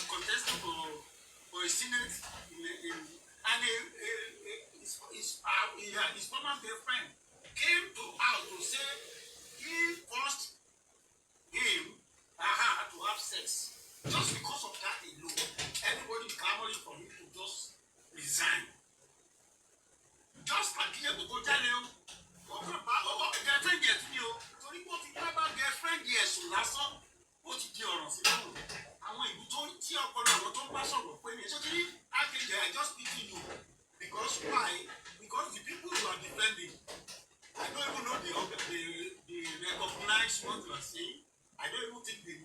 contesting for a senate and his former girlfriend came to out to say he forced him to have sex. Just because of that alone, everybody clamoring for him to just resign. Just like here to go tell him, girlfriend gets me, so he wants to talk about girlfriend, yes, so that's all. What you do on us, àwọn ìlú tó tí ọpọlọ àwọn tó ń bá sọ̀rọ̀ pé ní ṣé kí akéde I just pity you because why? Because the people you are defending, I don't even know the recognize what you are saying. I don't even think they